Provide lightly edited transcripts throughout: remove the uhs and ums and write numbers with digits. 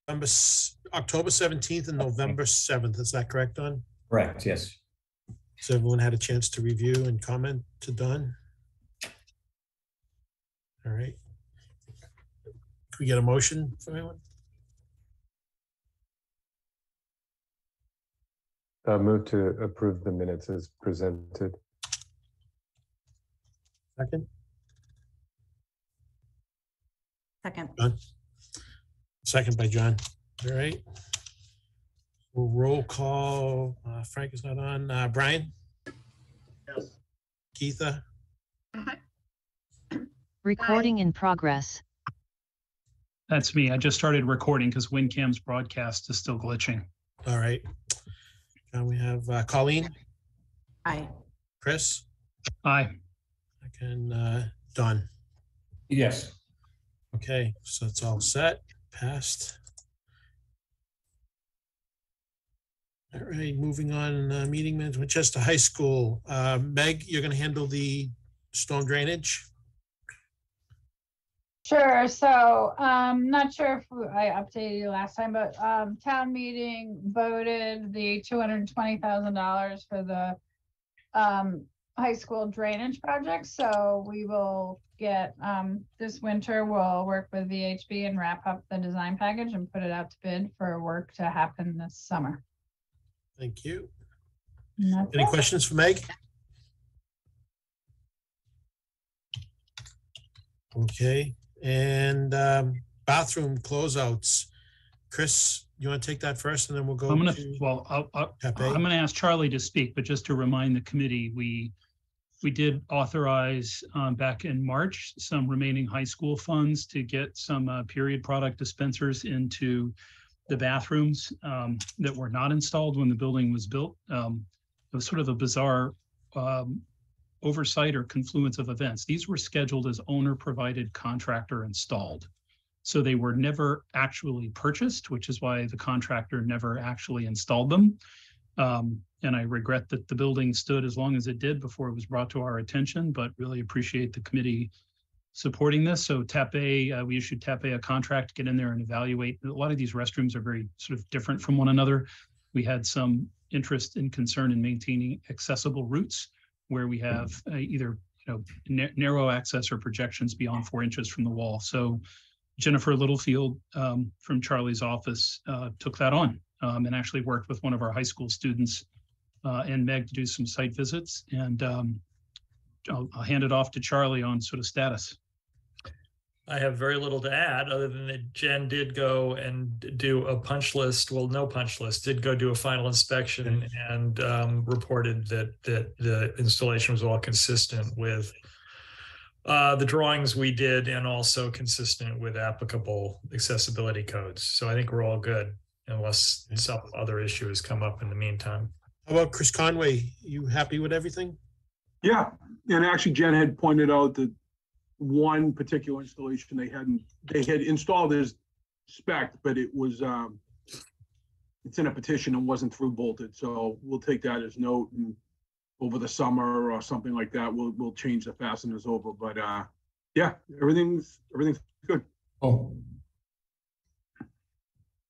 October 17th and November 7th. Is that correct, Don? Correct, yes. So everyone had a chance to review and comment to Don? All right. Can we get a motion from anyone? Move to approve the minutes as presented. Second? Second. John? Second by John. All right. We'll roll call. Frank is not on. Brian? Yes. Keitha? Recording in progress. That's me. I just started recording because WinCam's broadcast is still glitching. All right. We have Colleen? Aye. Chris? Aye. And Don? Yes. Okay, so it's all set, passed. All right, moving on, meeting minutes, Winchester High School. Meg, you're gonna handle the storm drainage? Sure. So not sure if I updated you last time, but town meeting voted the $220,000 for the high school drainage project. So we will get this winter, we'll work with VHB and wrap up the design package and put it out to bid for work to happen this summer. Thank you. Any Any questions for Meg? Okay. And bathroom closeouts. Chris, you want to take that first, and then we'll go. I'm to gonna ask Charlie to speak, but just to remind the committee, we did authorize back in March some remaining high school funds to get some period product dispensers into the bathrooms that were not installed when the building was built. It was sort of a bizarre oversight or confluence of events. These were scheduled as owner-provided, contractor installed. So they were never actually purchased, which is why the contractor never actually installed them. And I regret that the building stood as long as it did before it was brought to our attention, but really appreciate the committee supporting this. So we issued TAP A contract to get in there and evaluate. A lot of these restrooms are very sort of different from one another. We had some interest and concern in maintaining accessible routes where we have either narrow access or projections beyond 4 inches from the wall. So Jennifer Littlefield from Charlie's office took that on and actually worked with one of our high school students and Meg to do some site visits. And I'll hand it off to Charlie on sort of status. I have very little to add other than that Jen did go and do a punch list. Well, no punch list, did go do a final inspection and reported that the installation was all consistent with the drawings we did and also consistent with applicable accessibility codes. So I think we're all good unless some other issue has come up in the meantime. How about Chris Conway? You happy with everything? Yeah, and actually Jen had pointed out that one particular installation they had installed as spec, but it was it's in a petition and wasn't through bolted. So we'll take that as note, and over the summer or something like that, we'll change the fasteners over. But yeah, everything's good. Oh.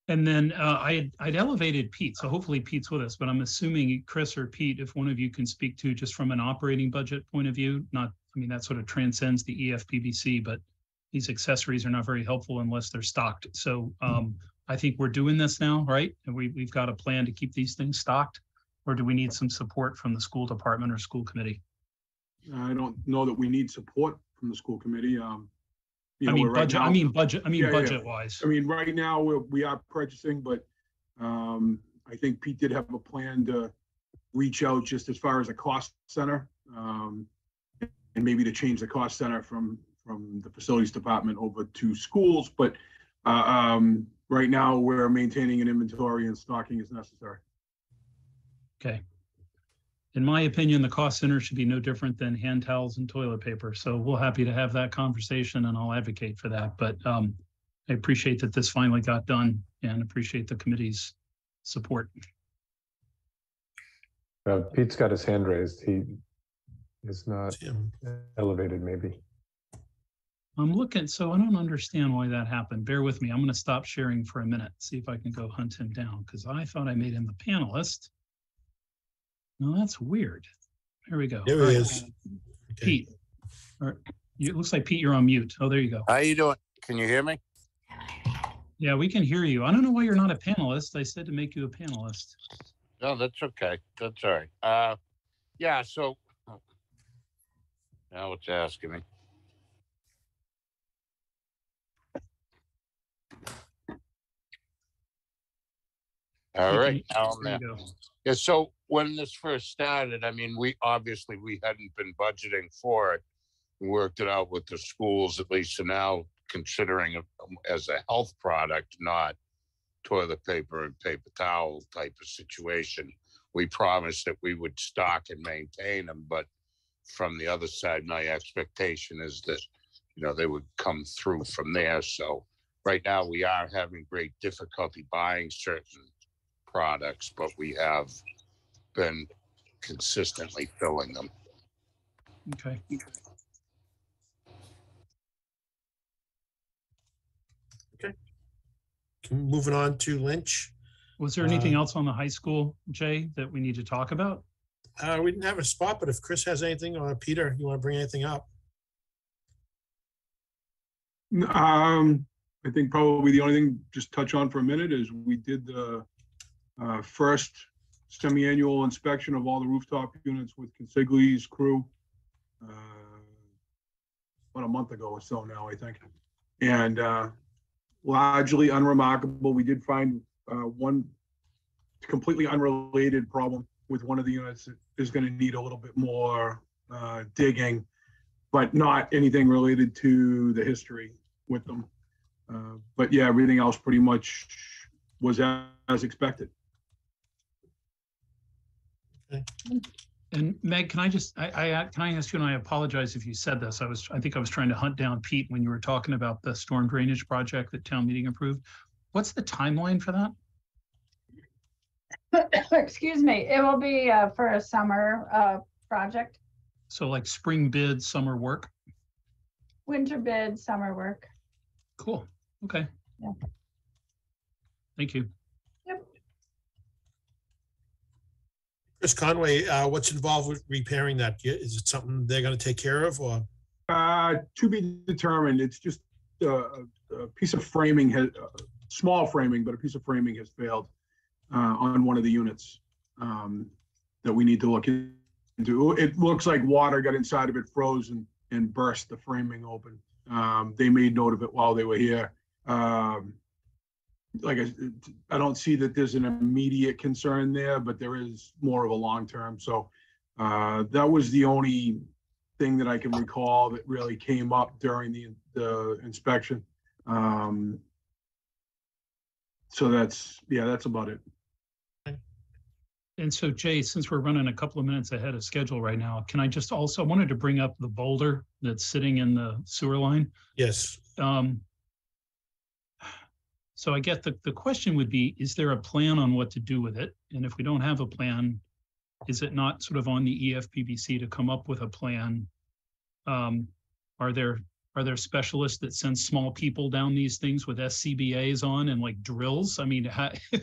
And then I'd elevated Pete, so hopefully Pete's with us, but I'm assuming Chris or Pete, if one of you can speak to just from an operating budget point of view, that sort of transcends the EFPBC, but these accessories are not very helpful unless they're stocked. So I think we're doing this now, right? And we've got a plan to keep these things stocked, or do we need some support from the school department or school committee? I don't know that we need support from the school committee. Budget Yeah. wise. I mean, right now we are purchasing, but I think Pete did have a plan to reach out just as far as a cost center, and maybe to change the cost center from the facilities department over to schools. But right now we're maintaining an inventory and stocking as necessary. Okay. In my opinion, the cost center should be no different than hand towels and toilet paper. So we're happy to have that conversation and I'll advocate for that. But I appreciate that this finally got done and appreciate the committee's support. Pete's got his hand raised. He is not elevated, maybe. I'm looking, so I don't understand why that happened. Bear with me. I'm going to stop sharing for a minute, see if I can go hunt him down, because I thought I made him a panelist. No, that's weird. There we go. There All he right, is. Okay. Pete. It looks like, Pete, you're on mute. Oh, there you go. How you doing? Can you hear me? Yeah, we can hear you. I don't know why you're not a panelist. I said to make you a panelist. No, that's okay. That's all right. Yeah, so now it's asking me. All right. There you go. Yeah, so when this first started, I mean, we hadn't been budgeting for it. We worked it out with the schools, at least, so now considering it as a health product, not toilet paper and paper towel type of situation. We promised that we would stock and maintain them, but from the other side, my expectation is that, they would come through from there. So right now we are having great difficulty buying certain products, but we have been consistently filling them. Okay. Moving on to Lynch. Was there anything else on the high school, Jay, that we need to talk about? We didn't have a spot, but if Chris has anything, or Peter, you want to bring anything up? I think probably the only thing just touch on for a minute is we did the first semi-annual inspection of all the rooftop units with Consigli's crew about a month ago or so now, I think. And largely unremarkable. We did find one completely unrelated problem with one of the units that is going to need a little bit more digging, but not anything related to the history with them. But yeah, everything else pretty much was as expected. Okay. And Meg, can I ask you, and I apologize if you said this, I think I was trying to hunt down Pete when you were talking about the storm drainage project that town meeting approved. What's the timeline for that? Excuse me, it will be for a summer project. So like spring bid, summer work? Winter bid, summer work. Cool. Okay. Yeah. Thank you. Yep. Chris Conway, what's involved with repairing that? Is it something they're going to take care of, or? To be determined. It's just a piece of framing, small framing, but a piece of framing has failed on one of the units that we need to look into. It looks like water got inside of it, froze, and burst the framing open. They made note of it while they were here. Like I don't see that there's an immediate concern there, but there is more of a long-term. So that was the only thing that I can recall that really came up during the inspection. So that's about it. And so Jay, since we're running a couple of minutes ahead of schedule right now, can I just also wanted to bring up the boulder that's sitting in the sewer line? Yes. So I get the question would be, is there a plan on what to do with it? And if we don't have a plan, is it not sort of on the EFPBC to come up with a plan? Are there specialists that send small people down these things with SCBAs on and like drills? I mean,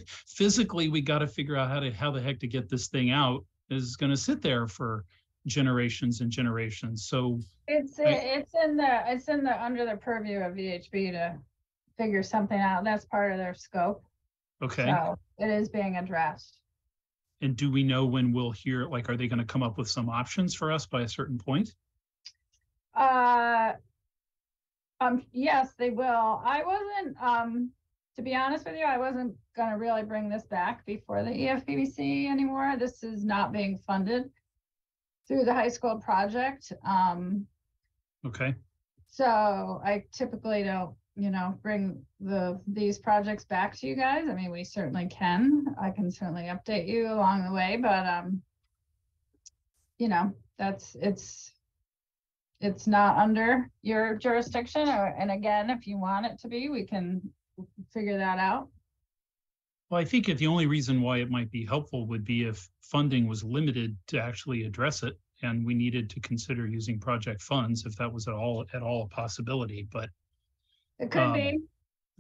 physically, we got to figure out how the heck to get this thing out. Is going to sit there for generations and generations. So it's under the purview of VHB to figure something out. That's part of their scope. Okay. So it is being addressed. And do we know when we'll hear, like, are they going to come up with some options for us by a certain point? Yes, they will. I wasn't, to be honest with you, I wasn't gonna really bring this back before the EFPBC anymore. This is not being funded through the high school project. Okay. So I typically don't, bring these projects back to you guys. I mean, we certainly can. I can certainly update you along the way, but it's not under your jurisdiction, and again, if you want it to be, we can figure that out. Well, I think the only reason why it might be helpful would be if funding was limited to actually address it. and we needed to consider using project funds if that was at all a possibility, but It could be,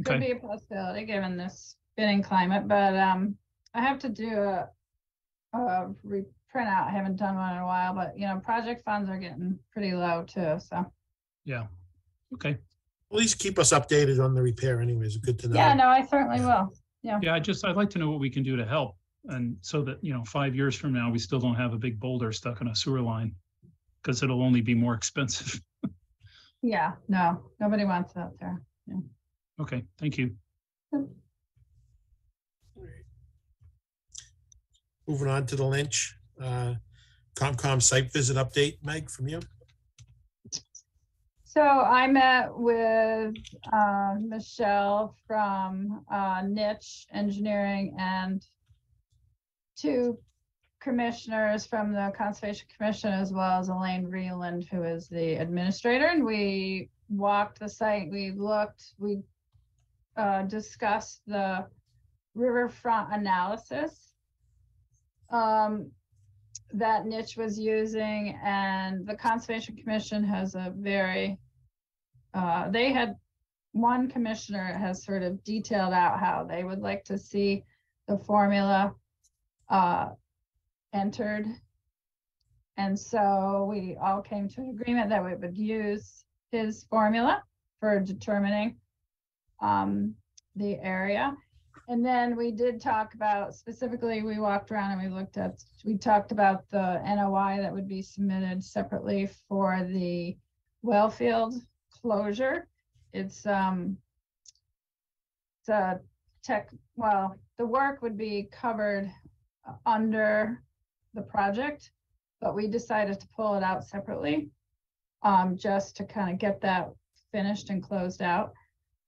could okay. be a possibility given this bidding climate, but I have to do a printout. I haven't done one in a while, but you know, project funds are getting pretty low too, so. Yeah, okay. At least keep us updated on the repair anyways. Good to know. Yeah, no, I certainly will. Yeah, I'd like to know what we can do to help. And so that, you know, 5 years from now, we still don't have a big boulder stuck in a sewer line because it'll only be more expensive. Yeah, no, nobody wants that there. Yeah. Okay, thank you. Moving on to the Lynch, Comcom site visit update, Meg, from you. So I met with Michelle from Niche Engineering and 2 commissioners from the Conservation Commission, as well as Elaine Reland, who is the administrator. And we walked the site, we looked, we discussed the riverfront analysis that Niche was using, and the Conservation Commission has a very, they had, one commissioner has sort of detailed out how they would like to see the formula entered. And so we all came to an agreement that we would use his formula for determining the area. And then we did talk about, specifically, we walked around and we talked about the NOI that would be submitted separately for the well field closure. It's the work would be covered under the project, but we decided to pull it out separately, just to kind of get that finished and closed out.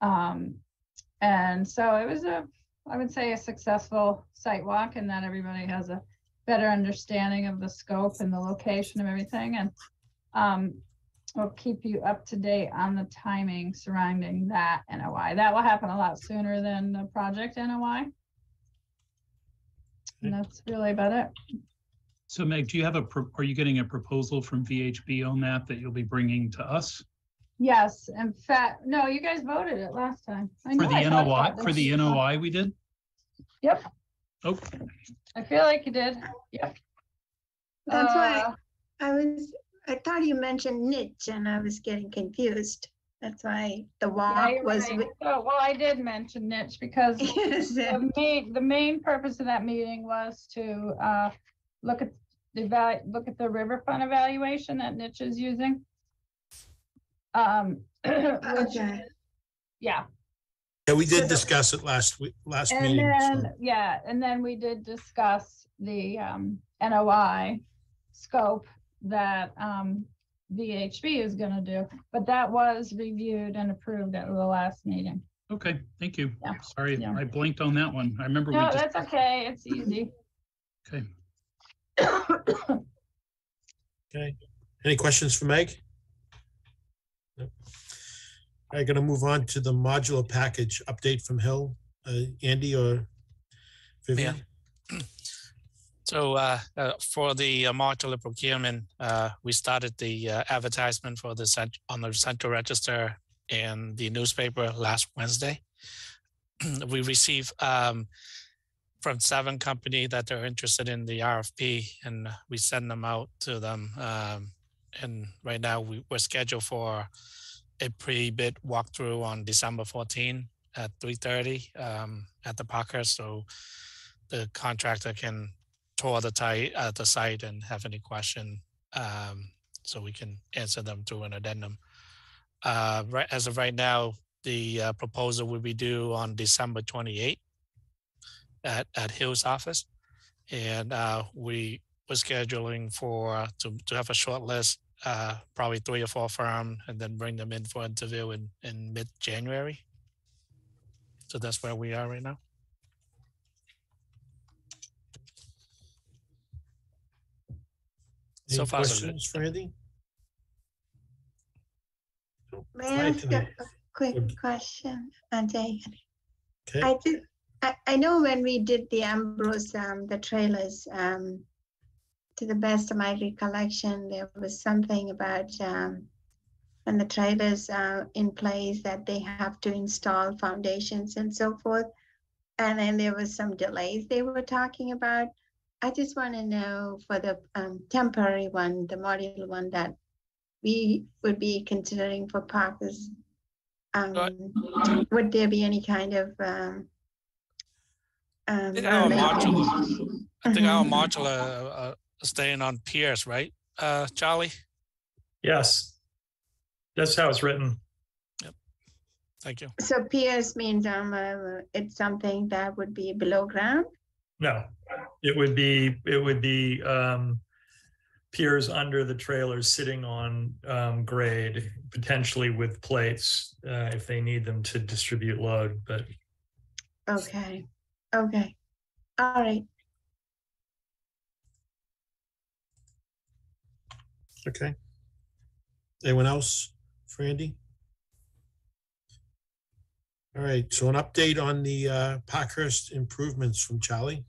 And so it was I would say a successful site walk, and that everybody has a better understanding of the scope and the location of everything. And we'll keep you up to date on the timing surrounding that NOI. That will happen a lot sooner than the project NOI. And that's really about it. So Meg, do you have are you getting a proposal from VHB on that you'll be bringing to us? Yes, in fact, no, you guys voted it last time. For the NOI, NOI we did? Yep. Oh. I feel like you did. Yep. That's why I thought you mentioned niche and I was getting confused. That's why the walk was. Right. Well, I did mention niche because the main purpose of that meeting was to look at the riverfront evaluation that niche is using. Okay. Yeah. Yeah, we did discuss it last meeting. Then, yeah, and then we did discuss the NOI scope that VHB is going to do, but that was reviewed and approved at the last meeting. Okay, thank you. Yeah. Sorry, Yeah. I blinked on that one. I remember. No, that's okay. It's easy. Okay. Okay. Any questions for Meg? No. All right, going to move on to the modular package update from Hill. Andy or Vivian? Yeah. So for the modular procurement, we started the advertisement for on the Central Register and the newspaper last Wednesday. We received from 7 companies that they're interested in the RFP, and we send them out to them. And right now we're scheduled for a pre-bid walkthrough on December 14 at 3:30 at the Parker, so the contractor can tour the site and have any question, so we can answer them through an addendum. Right as of right now, the proposal will be due on December 28 at Hill's office, and we were scheduling to have a short list, probably 3 or 4 firms, and then bring them in for interview in mid-January. So that's where we are right now. Any so far, questions for Andy? May I ask a quick question, Jay? Okay. I know when we did the Ambrose, the trailers, to the best of my recollection, there was something about when the trailers are in place that they have to install foundations and so forth. And then there was some delays they were talking about. I just want to know for the temporary one, the modular one that we would be considering for Parkers, would there be any kind of I think our Mhm. modular staying on piers, right, Charlie? Yes. That's how it's written. Thank you. So piers means it's something that would be below ground? No, it would be piers under the trailers sitting on grade, potentially with plates if they need them to distribute load, but. Okay, okay, all right. Okay. Anyone else for Andy? All right, so an update on the Parkhurst improvements from Charlie.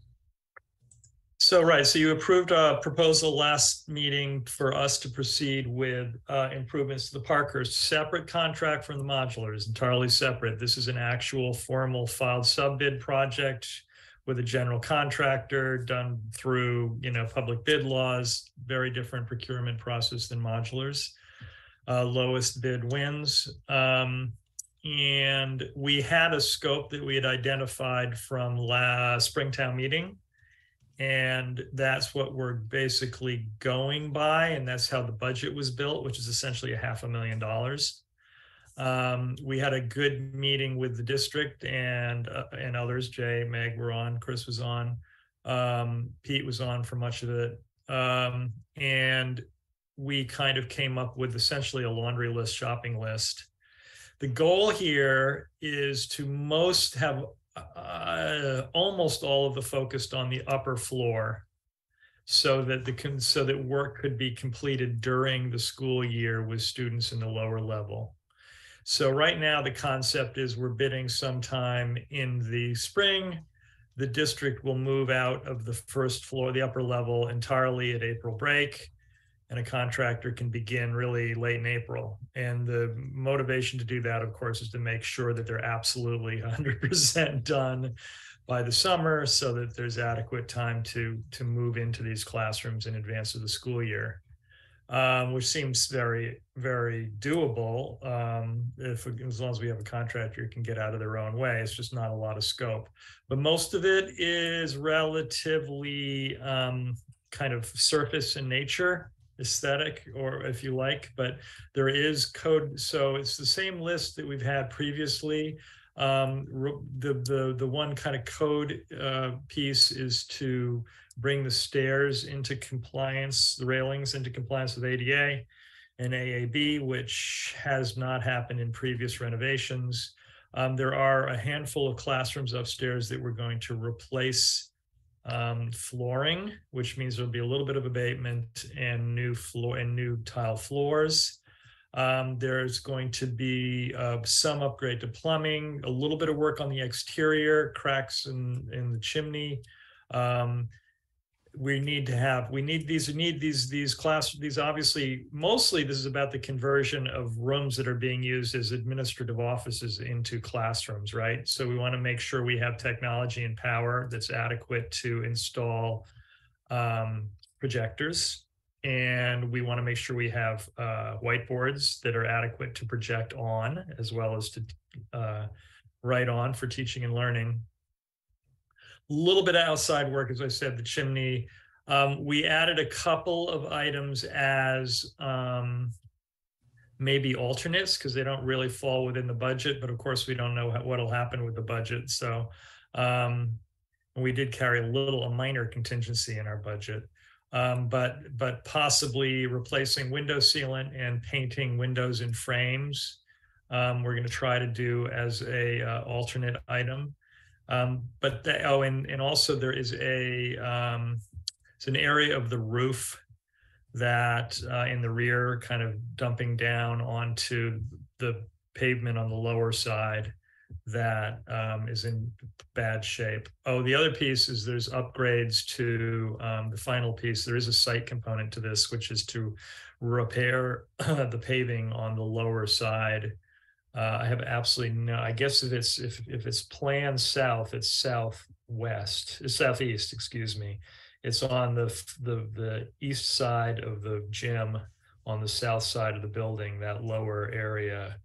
So, right, so you approved a proposal last meeting for us to proceed with improvements to the Parkhurst, separate contract from the modulars, entirely separate. This is an actual formal filed sub-bid project with a general contractor done through, public bid laws, very different procurement process than modulars. Lowest bid wins. And we had a scope that we had identified from last Springtown meeting. And that's what we're basically going by. And that's how the budget was built, which is essentially $500,000. We had a good meeting with the district and others. Jay, Meg were on, Chris was on, Pete was on for much of it. And we kind of came up with essentially a laundry list, shopping list. The goal here is to have almost all of the focused on the upper floor so that work could be completed during the school year with students in the lower level. So right now the concept is we're bidding sometime in the spring. The district will move out of the first floor, the upper level, entirely at April break. And a contractor can begin really late in April. And the motivation to do that, of course, is to make sure that they're absolutely 100% done by the summer so that there's adequate time to move into these classrooms in advance of the school year, which seems very, very doable. As long as we have a contractor who can get out of their own way, it's just not a lot of scope. But most of it is relatively kind of surface in nature, aesthetic, or if you like, but there is code. So it's the same list that we've had previously. The one kind of code piece is to bring the stairs into compliance, the railings into compliance with ADA and AAB, which has not happened in previous renovations. There are a handful of classrooms upstairs that we're going to replace flooring, which means there'll be a little bit of abatement and new floor and new tile floors. There's going to be some upgrade to plumbing, a little bit of work on the exterior, cracks in the chimney. These obviously, mostly this is about the conversion of rooms that are being used as administrative offices into classrooms, right? So we want to make sure we have technology and power that's adequate to install projectors. And we want to make sure we have whiteboards that are adequate to project on, as well as to write on for teaching and learning. A little bit of outside work, as I said, the chimney. We added a couple of items as maybe alternates because they don't really fall within the budget, but of course we don't know what'll happen with the budget. So we did carry a minor contingency in our budget, but possibly replacing window sealant and painting windows in frames. We're going to try to do as a alternate item. And also there is it's an area of the roof that in the rear, kind of dumping down onto the pavement on the lower side, that is in bad shape. Oh, the other piece is there's upgrades to the final piece. There is a site component to this, which is to repair the paving on the lower side. I have absolutely no, I guess if it's planned south, it's southeast, excuse me. It's on the east side of the gym, on the south side of the building, that lower area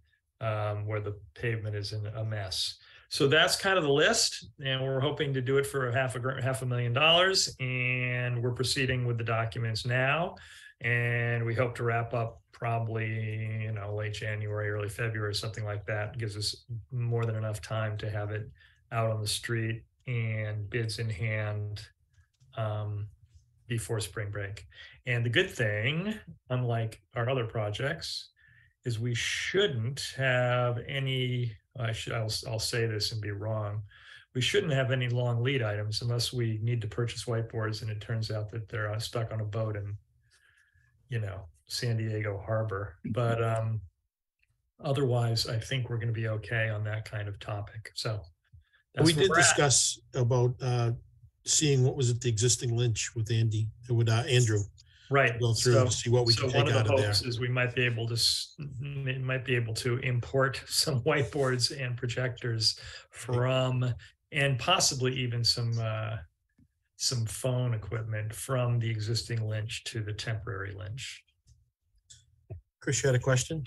where the pavement is in a mess. So that's kind of the list, and we're hoping to do it for $500,000, and we're proceeding with the documents now, and we hope to wrap up probably late January, early February, something like that. It gives us more than enough time to have it out on the street and bids in hand before spring break. And the good thing, unlike our other projects, is we shouldn't have any, I'll say this and be wrong, we shouldn't have any long lead items unless we need to purchase whiteboards and it turns out that they're stuck on a boat in, San Diego Harbor. But otherwise, I think we're going to be okay on that kind of topic. So we did discuss about seeing what was at the existing lynch with Andrew. Right. Go through to see what we can take out of there. One of the hopes is we might be able to import some whiteboards and projectors from, and possibly even some phone equipment from the existing lynch to the temporary lynch. Chris, you had a question?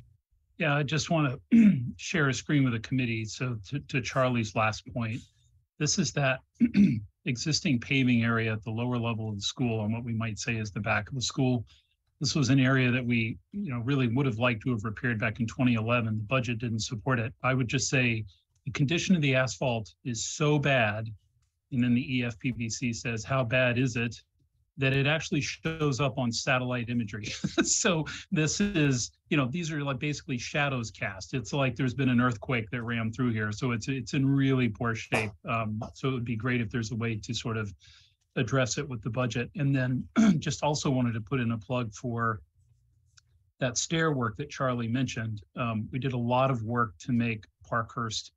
Yeah, I just want to share a screen with the committee. So to Charlie's last point, this is that existing paving area at the lower level of the school on what we might say is the back of the school. This was an area that we really would have liked to have repaired back in 2011. The budget didn't support it. I would just say the condition of the asphalt is so bad, and then the EFPBC says, how bad is it, that it actually shows up on satellite imagery. So this is, these are like basically shadows cast. It's like there's been an earthquake that ran through here. So it's in really poor shape. So it would be great if there's a way to sort of address it with the budget. And then just also wanted to put in a plug for that stair work that Charlie mentioned. We did a lot of work to make Parkhurst.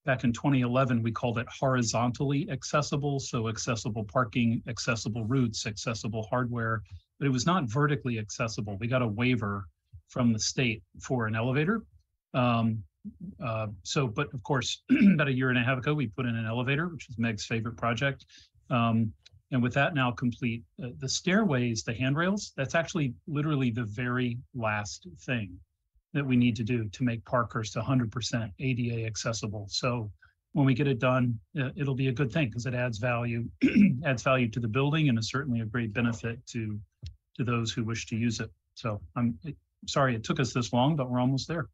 Back in 2011, we called it horizontally accessible. So accessible parking, accessible routes, accessible hardware, but it was not vertically accessible. We got a waiver from the state for an elevator. But of course, about a year and a half ago, we put in an elevator, which is Meg's favorite project. And with that now complete, the stairways, the handrails, that's actually literally the very last thing that we need to do to make Parkhurst 100% ADA accessible. So when we get it done, it'll be a good thing because it adds value, adds value to the building, and is certainly a great benefit to those who wish to use it. So I'm sorry it took us this long, but we're almost there.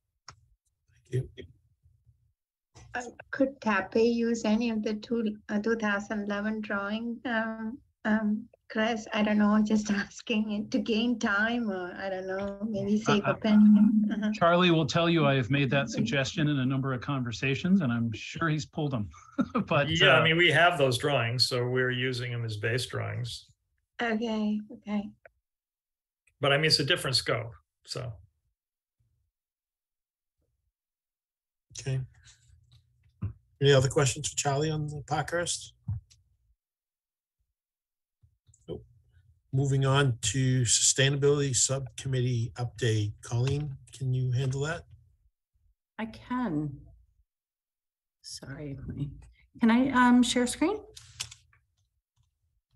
Thank you. Could TAPE use any of the 2011 drawing? Chris, I don't know, just asking it to gain time, or I don't know, maybe save a pen. Charlie will tell you I have made that suggestion in a number of conversations, and I'm sure he's pulled them. But yeah, I mean, we have those drawings, so we're using them as base drawings. Okay. But I mean, it's a different scope, so. Okay. Any other questions for Charlie on the Parkhurst? Nope. Moving on to Sustainability Subcommittee update. Colleen, can you handle that? I can. Sorry. Can I share screen?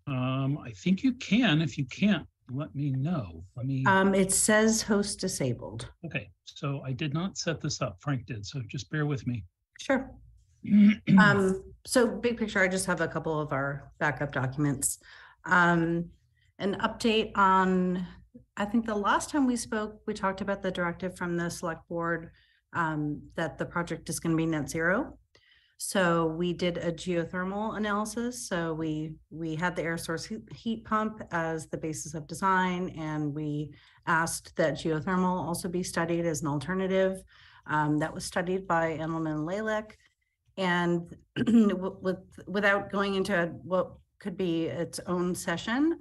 I think you can. If you can't, let me know. It says host disabled. Okay, so I did not set this up. Frank did, so just bear with me. Sure. So big picture, I just have a couple of our backup documents. An update on, I think the last time we spoke, we talked about the directive from the select board that the project is going to be net zero. So we did a geothermal analysis. So we had the air source heat pump as the basis of design, and we asked that geothermal also be studied as an alternative. That was studied by Engelman and Lalek. And without going into what could be its own session,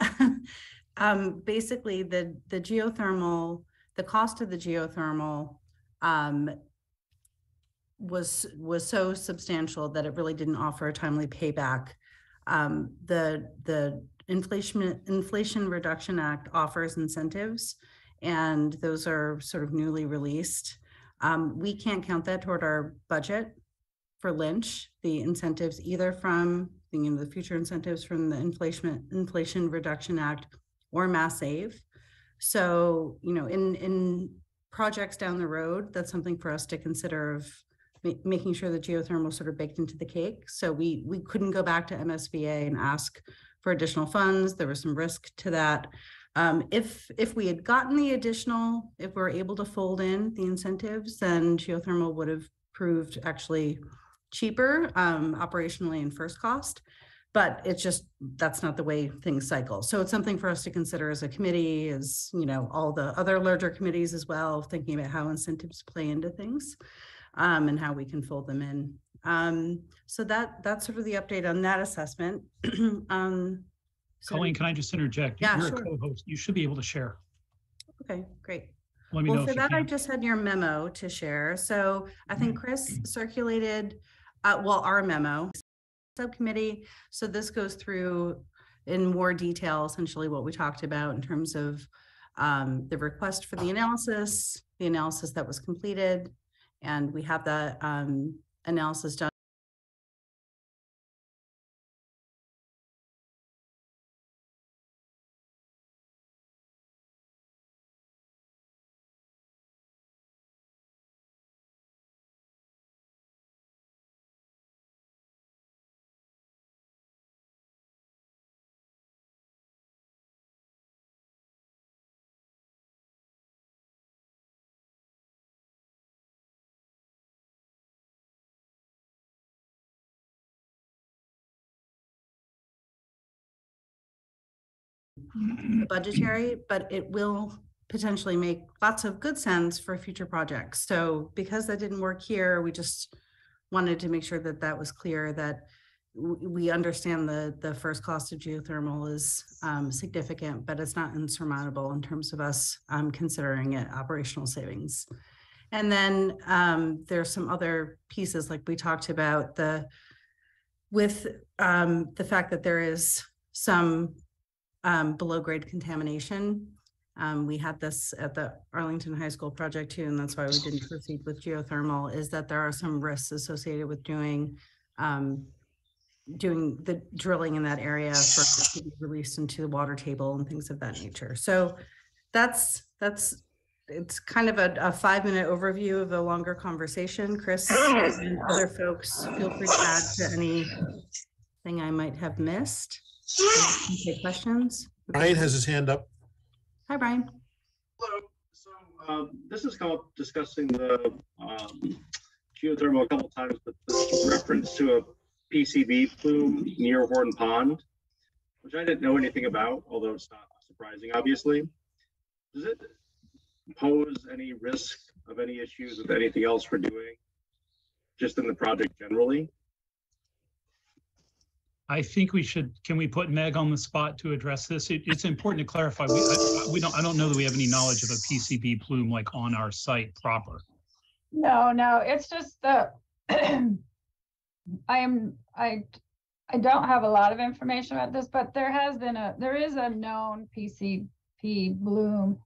basically the geothermal, the cost of the geothermal was so substantial that it really didn't offer a timely payback. The Inflation Reduction Act offers incentives, and those are sort of newly released. We can't count that toward our budget for Lynch, the incentives either from the future incentives from the Inflation Reduction Act or Mass Save. So, in projects down the road, that's something for us to consider of making sure that geothermal is sort of baked into the cake. So we couldn't go back to MSBA and ask for additional funds. There was some risk to that. If we had gotten the additional, if we're able to fold in the incentives, then geothermal would have proved actually cheaper operationally and first cost. But it's just, that's not the way things cycle. So it's something for us to consider as a committee, as all the other larger committees as well, thinking about how incentives play into things and how we can fold them in. So that's sort of the update on that assessment. Colleen, can I just interject? Yeah, You're sure. a co-host. You should be able to share. Okay, great. Let me know Well, if for you that, I can. just had your memo to share. So I think Chris circulated, our memo subcommittee. So this goes through in more detail, essentially what we talked about in terms of the request for the analysis that was completed, and we have that analysis done. Budgetary, but it will potentially make lots of good sense for future projects. So because that didn't work here, we just wanted to make sure that that was clear, that we understand the first cost of geothermal is significant, but it's not insurmountable in terms of us considering it operational savings. And then there's some other pieces like we talked about with the fact that there is some below grade contamination. We had this at the Arlington High School project too, and that's why we didn't proceed with geothermal, is that there are some risks associated with doing the drilling in that area for it to be released into the water table and things of that nature. So it's kind of a 5-minute overview of a longer conversation. Chris and other folks, feel free to add to anything I might have missed. Take questions. Brian has his hand up. Hi, Brian. Hello. So this has come up discussing the geothermal a couple of times, but this reference to a PCB plume near Horn Pond, which I didn't know anything about, although it's not surprising, obviously. Does it pose any risk of any issues with anything else we're doing, just in the project generally? I think can we put Meg on the spot to address this? It's important to clarify. I don't know that we have any knowledge of a PCB plume like on our site proper. No, it's just that I don't have a lot of information about this, but there is a known PCB bloom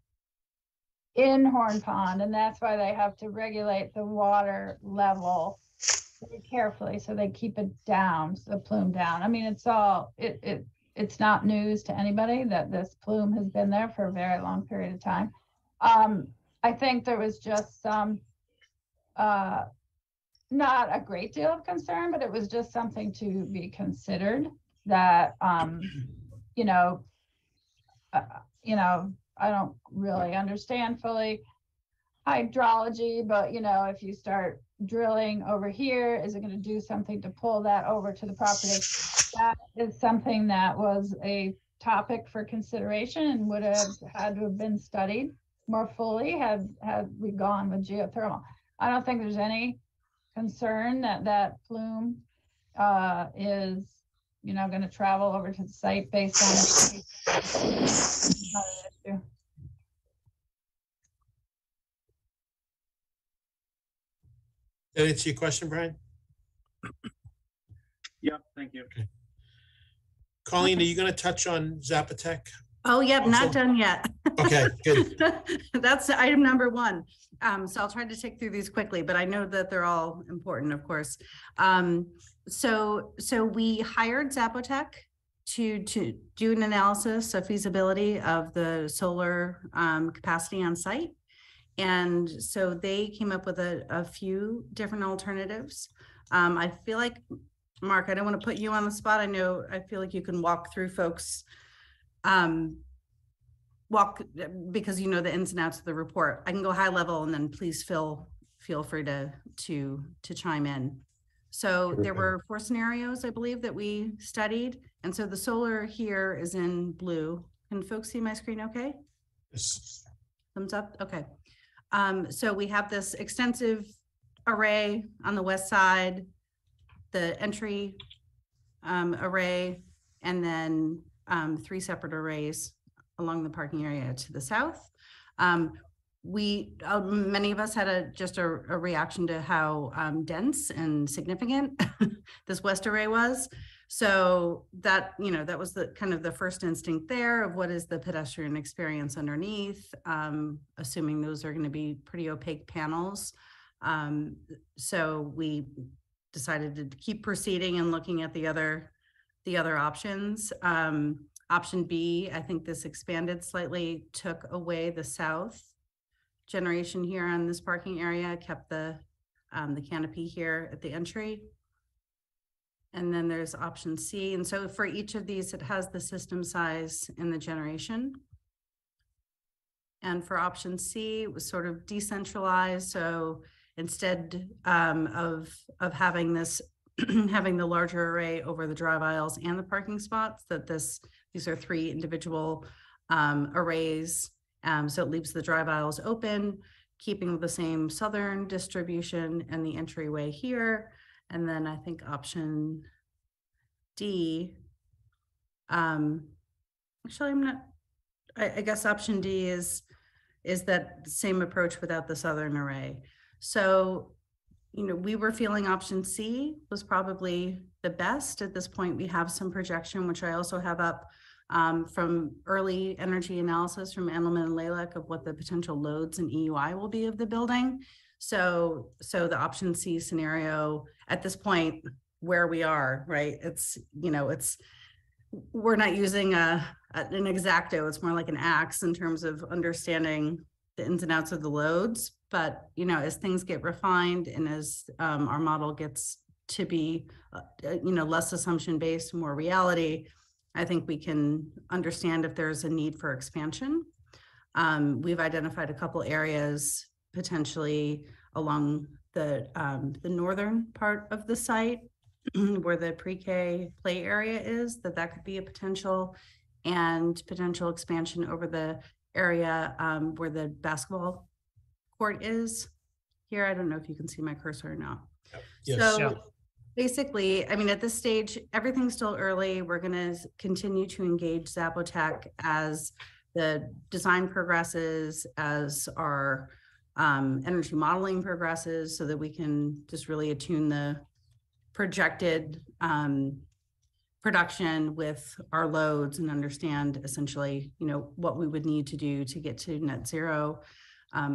in Horn Pond, and that's why they have to regulate the water level very carefully so they keep it down, the plume down. I mean, it's not news to anybody that this plume has been there for a very long period of time. I think there was just some not a great deal of concern, but it was just something to be considered that I don't really understand fully hydrology, but if you start drilling over here, is it going to do something to pull that over to the property? That is something that was a topic for consideration and would have had to have been studied more fully had we gone with geothermal. I don't think there's any concern that plume is going to travel over to the site based on That answer your question, Brian? Yep, thank you. Colleen, are you going to touch on Zapotec? Oh, yep, Also- not done yet. Okay, good. That's item number one. So I'll try to take through these quickly, but I know that they're all important, of course. So we hired Zapotec to do an analysis of feasibility of the solar capacity on site. And so they came up with a few different alternatives. I feel like, Mark, I don't want to put you on the spot. I feel like you can walk through folks, because you know the ins and outs of the report. I can go high level and then please feel free to chime in. So there were 4 scenarios, I believe, that we studied. And so the solar here is in blue. Can folks see my screen okay? Yes. Thumbs up? Okay. So we have this extensive array on the west side, the entry array, and then 3 separate arrays along the parking area to the south. Many of us had just a reaction to how dense and significant this west array was. So that, that was the kind of the first instinct there of what is the pedestrian experience underneath, assuming those are going to be pretty opaque panels. So we decided to keep proceeding and looking at the other options. Option B, I think this expanded slightly, took away the south generation here on this parking area, kept the canopy here at the entry. And then there's option C. And so for each of these, it has the system size and the generation. And for option C, it was sort of decentralized. So instead of having this, having the larger array over the drive aisles and the parking spots, these are 3 individual arrays. So it leaves the drive aisles open, keeping the same southern distribution and the entryway here. And then I think option D, actually I guess option D is that same approach without the southern array. So, we were feeling option C was probably the best. At this point, we have some projection, which I also have up from early energy analysis from Endelman and Lalek of what the potential loads and EUI will be of the building. So the option C scenario at this point where we are, right? We're not using an exacto, it's more like an axe in terms of understanding the ins and outs of the loads. But, as things get refined and as our model gets to be, less assumption-based, more reality, I think we can understand if there's a need for expansion. We've identified a couple areas potentially along the northern part of the site where the pre-K play area is, that could be a potential, and potential expansion over the area where the basketball court is here. I don't know if you can see my cursor or not. Yes. So basically, at this stage, everything's still early. We're going to continue to engage Zapotec as the design progresses, as our energy modeling progresses, so that we can just really attune the projected production with our loads and understand essentially, what we would need to do to get to net zero.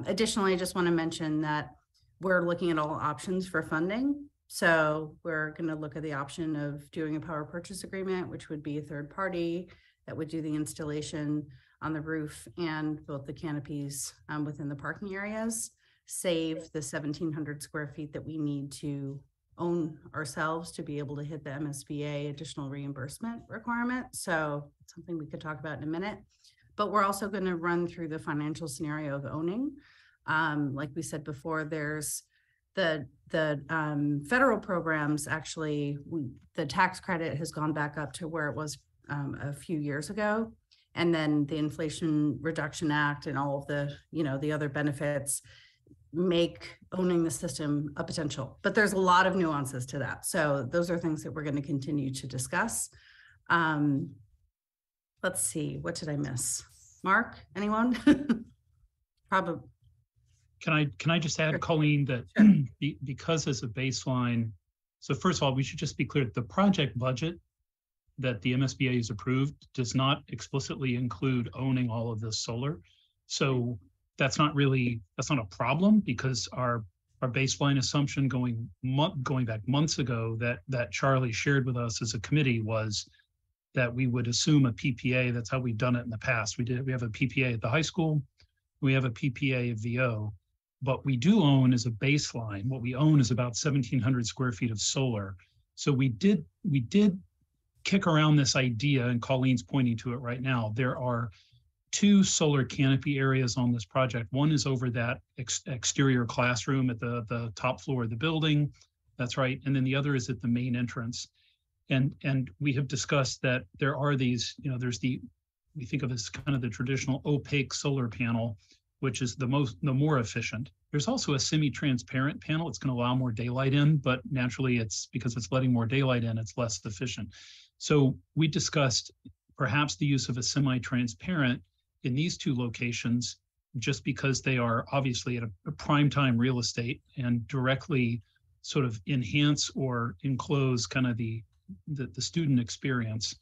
Additionally, I just want to mention that we're looking at all options for funding. So we're going to look at the option of doing a power purchase agreement, which would be a third party that would do the installation on the roof and both the canopies within the parking areas, save the 1,700 square feet that we need to own ourselves to be able to hit the MSBA additional reimbursement requirement. So it's something we could talk about in a minute. But we're also going to run through the financial scenario of owning. Like we said before, there's the federal programs. Actually, the tax credit has gone back up to where it was a few years ago. And then the Inflation Reduction Act and all of the, the other benefits make owning the system a potential. But there's a lot of nuances to that. So those are things that we're going to continue to discuss. Let's see, what did I miss? Mark, anyone? Probably. Can I just add, Sure. Colleen, that because as a baseline, so first of all, we should just be clear, the project budget that the MSBA has approved does not explicitly include owning all of this solar. So that's not a problem, because our baseline assumption going back months ago that Charlie shared with us as a committee was that we would assume a PPA. That's how we've done it in the past. We have a PPA at the high school. We have a PPA of VO, but we do own as a baseline. What we own is about 1,700 square feet of solar. So we did kick around this idea, and Colleen's pointing to it right now. There are 2 solar canopy areas on this project. One is over that exterior classroom at the top floor of the building. That's right. And then the other is at the main entrance. And we have discussed that there are these, there's we think of as kind of the traditional opaque solar panel, which is the more efficient. There's also a semi-transparent panel. It's going to allow more daylight in, but naturally it's because it's letting more daylight in, it's less efficient. So we discussed perhaps the use of a semi-transparent in these 2 locations, just because they are obviously at a prime time real estate and directly sort of enhance or enclose kind of the student experience.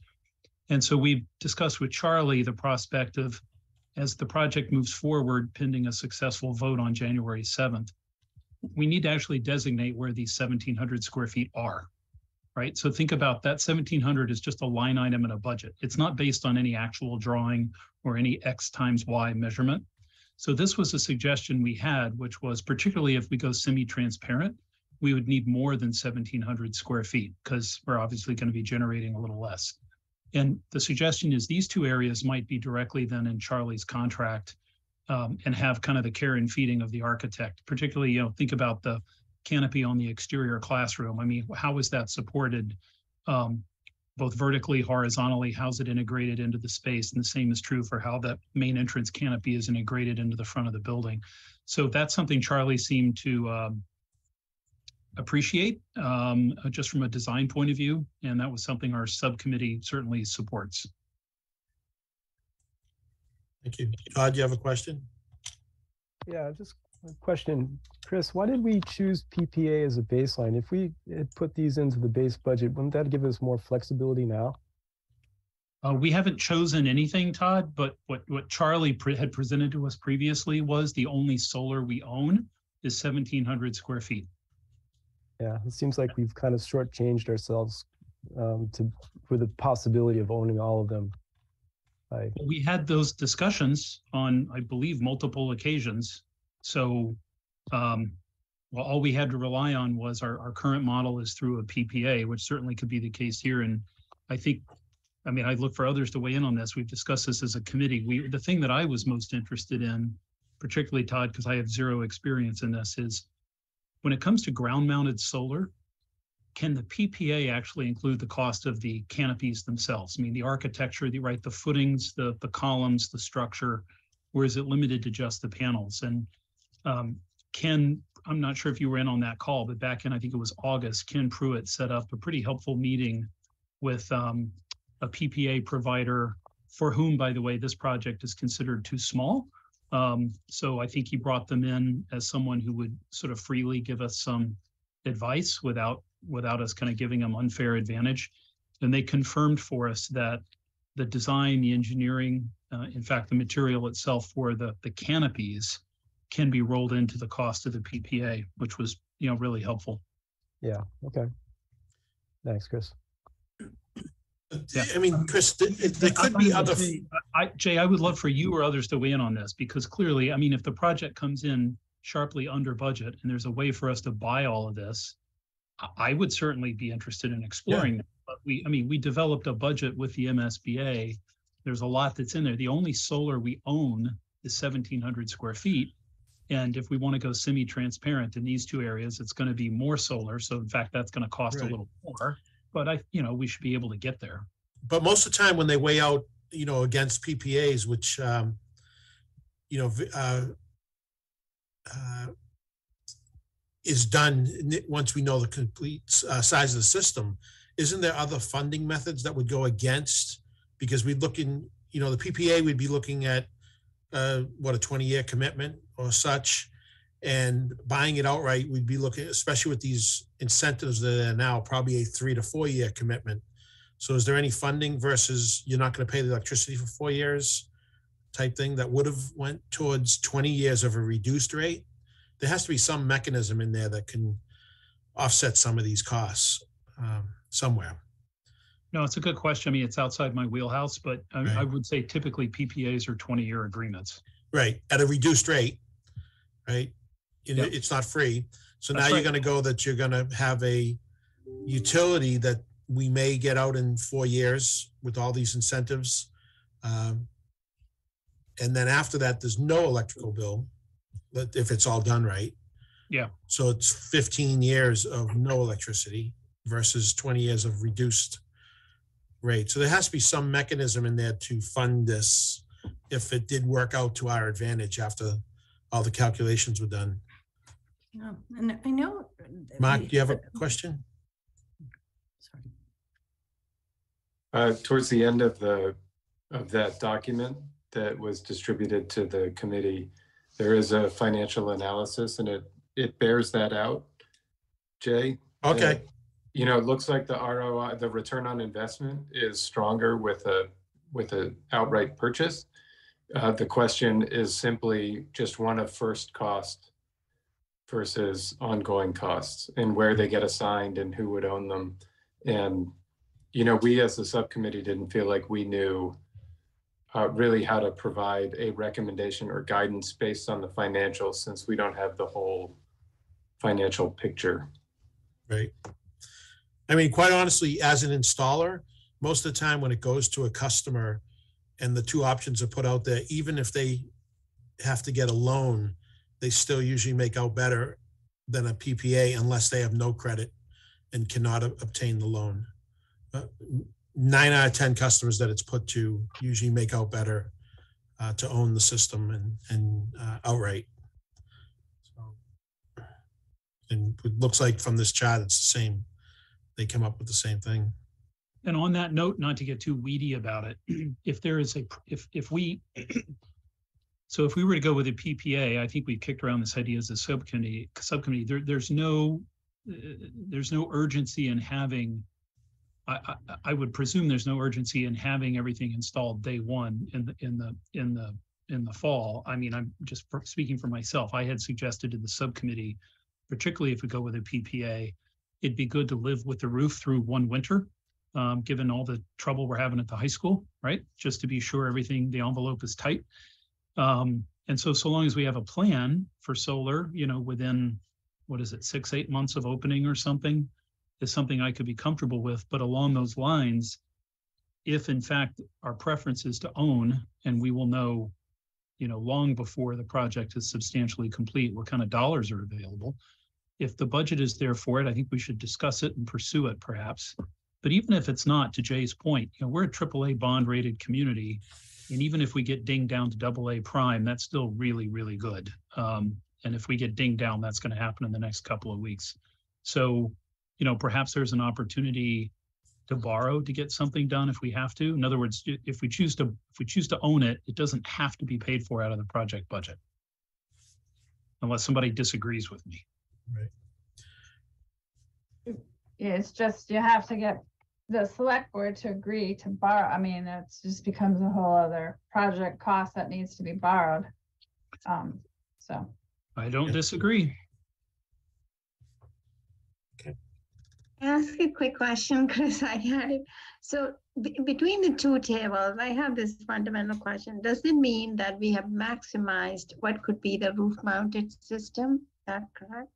And so we've discussed with Charlie the prospect of, as the project moves forward, pending a successful vote on January 7th, we need to actually designate where these 1,700 square feet are, right? So think about that 1,700 is just a line item in a budget. It's not based on any actual drawing or any X times Y measurement. So this was a suggestion we had, which was particularly if we go semi-transparent, we would need more than 1,700 square feet because we're obviously going to be generating a little less. And the suggestion is these 2 areas might be directly then in Charlie's contract and have kind of the care and feeding of the architect, particularly, think about the canopy on the exterior classroom. I mean, how is that supported both vertically, horizontally? How's it integrated into the space? And the same is true for how that main entrance canopy is integrated into the front of the building. So that's something Charlie seemed to appreciate just from a design point of view. And that was something our subcommittee certainly supports. Thank you. Todd, you have a question? Yeah, just a question. Chris, why did we choose PPA as a baseline? If we had put these into the base budget, wouldn't that give us more flexibility now? We haven't chosen anything, Todd, but what Charlie had presented to us previously was the only solar we own is 1,700 square feet. Yeah, it seems like we've kind of shortchanged ourselves for the possibility of owning all of them. We had those discussions on, I believe, multiple occasions. So all we had to rely on was our current model is through a PPA, which certainly could be the case here. And I look for others to weigh in on this. We've discussed this as a committee. The thing that I was most interested in, particularly Todd, because I have 0 experience in this, is when it comes to ground mounted solar, can the PPA actually include the cost of the canopies themselves? I mean, the architecture, the footings, the columns, the structure, or is it limited to just the panels? And I'm not sure if you were in on that call, but back in, I think it was August, Ken Pruitt set up a pretty helpful meeting with a PPA provider for whom, by the way, this project is considered too small. So I think he brought them in as someone who would sort of freely give us some advice without us kind of giving them unfair advantage. And they confirmed for us that the design, the engineering, in fact, the material itself for the canopies can be rolled into the cost of the PPA, which was, really helpful. Yeah, okay. Thanks, Chris. Yeah. I mean, Chris, there could be other. Jay, I would love for you or others to weigh in on this, because clearly, if the project comes in sharply under budget and there's a way for us to buy all of this, I would certainly be interested in exploring that. But we developed a budget with the MSBA. There's a lot that's in there. The only solar we own is 1,700 square feet. And if we want to go semi-transparent in these 2 areas, it's going to be more solar. So in fact, that's going to cost a little more. But we should be able to get there. But most of the time when they weigh out, against PPAs, which, is done once we know the complete size of the system, isn't there other funding methods that would go against? Because we'd look in, the PPA, we'd be looking at, a 20-year commitment or such. And buying it outright, we'd be looking, especially with these incentives that are now, probably a 3 to 4 year commitment. So is there any funding versus you're not going to pay the electricity for 4 years type thing that would have went towards 20 years of a reduced rate? There has to be some mechanism in there that can offset some of these costs somewhere. No, it's a good question. I mean, it's outside my wheelhouse, but I Right. would say typically PPAs are 20-year agreements. Right, at a reduced rate, right? Yep. It's not free. So That's now you're right. going to go that you're going to have a utility that we may get out in 4 years with all these incentives. And then after that, there's no electrical bill, but if it's all done right. Yeah. So it's 15 years of no electricity versus 20 years of reduced rate. So there has to be some mechanism in there to fund this if it did work out to our advantage after all the calculations were done. Yeah, and I know. Mark, do you have a question? Sorry. Towards the end of that document that was distributed to the committee, there is a financial analysis, and it bears that out, Jay. Okay. You know, it looks like the ROI, the return on investment, is stronger with a outright purchase. The question is simply just one of first cost versus ongoing costs, and where they get assigned and who would own them. And, you know, we as a subcommittee didn't feel like we knew really how to provide a recommendation or guidance based on the financials, since we don't have the whole financial picture. Right. I mean, quite honestly, as an installer, most of the time when it goes to a customer and the two options are put out there, even if they have to get a loan, they still usually make out better than a PPA unless they have no credit and cannot obtain the loan. 9 out of 10 customers that it's put to usually make out better to own the system and outright. So, and it looks like from this chart, it's the same. They come up with the same thing. And on that note, not to get too weedy about it, if there is if we were to go with a PPA, I think we've kicked around this idea as a subcommittee. There's no urgency in having. I would presume there's no urgency in having everything installed day one in the fall. I mean, I'm just speaking for myself. I had suggested to the subcommittee, particularly if we go with a PPA, it'd be good to live with the roof through one winter, given all the trouble we're having at the high school, right? Just to be sure the envelope is tight. And so long as we have a plan for solar, you know, within, 6-8 months of opening or something, is something I could be comfortable with. But along those lines, if in fact our preference is to own, and we will know, you know, long before the project is substantially complete, what kind of dollars are available. If the budget is there for it, I think we should discuss it and pursue it perhaps. But even if it's not, to Jay's point, you know, we're a AAA bond rated community. And even if we get dinged down to AA prime, that's still really, really good. And if we get dinged down, that's going to happen in the next couple of weeks. So, you know, perhaps there's an opportunity to borrow to get something done if we have to. In other words, if we choose to own it, it doesn't have to be paid for out of the project budget, unless somebody disagrees with me. Right. Yeah, it's just, you have to get the select board to agree to borrow. I mean, it just becomes a whole other project cost that needs to be borrowed. So. I don't disagree. Can I ask a quick question, Chris? I had it. So between the two tables, I have this fundamental question. Does it mean that we have maximized what could be the roof-mounted system? Is that correct?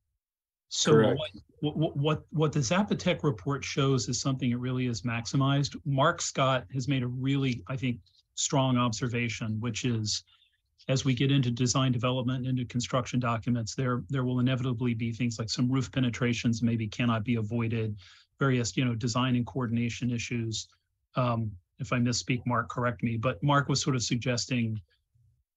So what the Zapatec report shows is something that really is maximized. Mark Scott has made a really, I think, strong observation, which is, as we get into design development, into construction documents, there will inevitably be things like some roof penetrations maybe cannot be avoided, various, you know, design and coordination issues. If I misspeak, Mark, correct me, but Mark was sort of suggesting,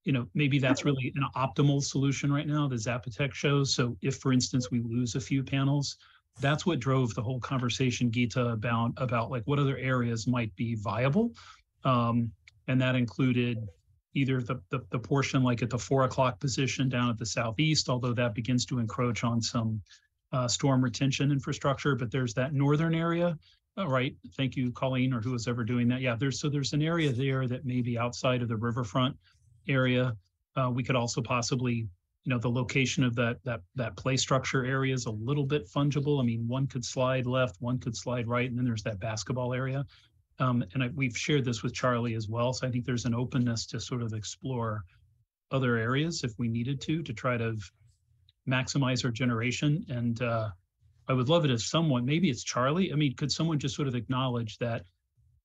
you know, maybe that's really an optimal solution right now, the Zapatec shows. So if, for instance, we lose a few panels, that's what drove the whole conversation, Geeta, about like what other areas might be viable. And that included, either the portion like at the 4 o'clock position down at the southeast, although that begins to encroach on some storm retention infrastructure, but there's that northern area. All right, thank you, Colleen, or who was ever doing that. Yeah, there's an area there that may be outside of the riverfront area. We could also possibly, the location of that play structure area is a little bit fungible. I mean, one could slide left, one could slide right, and then there's that basketball area. We've shared this with Charlie as well. So I think there's an openness to sort of explore other areas if we needed to try to maximize our generation. And I would love it if someone, maybe it's Charlie. I mean, could someone just sort of acknowledge that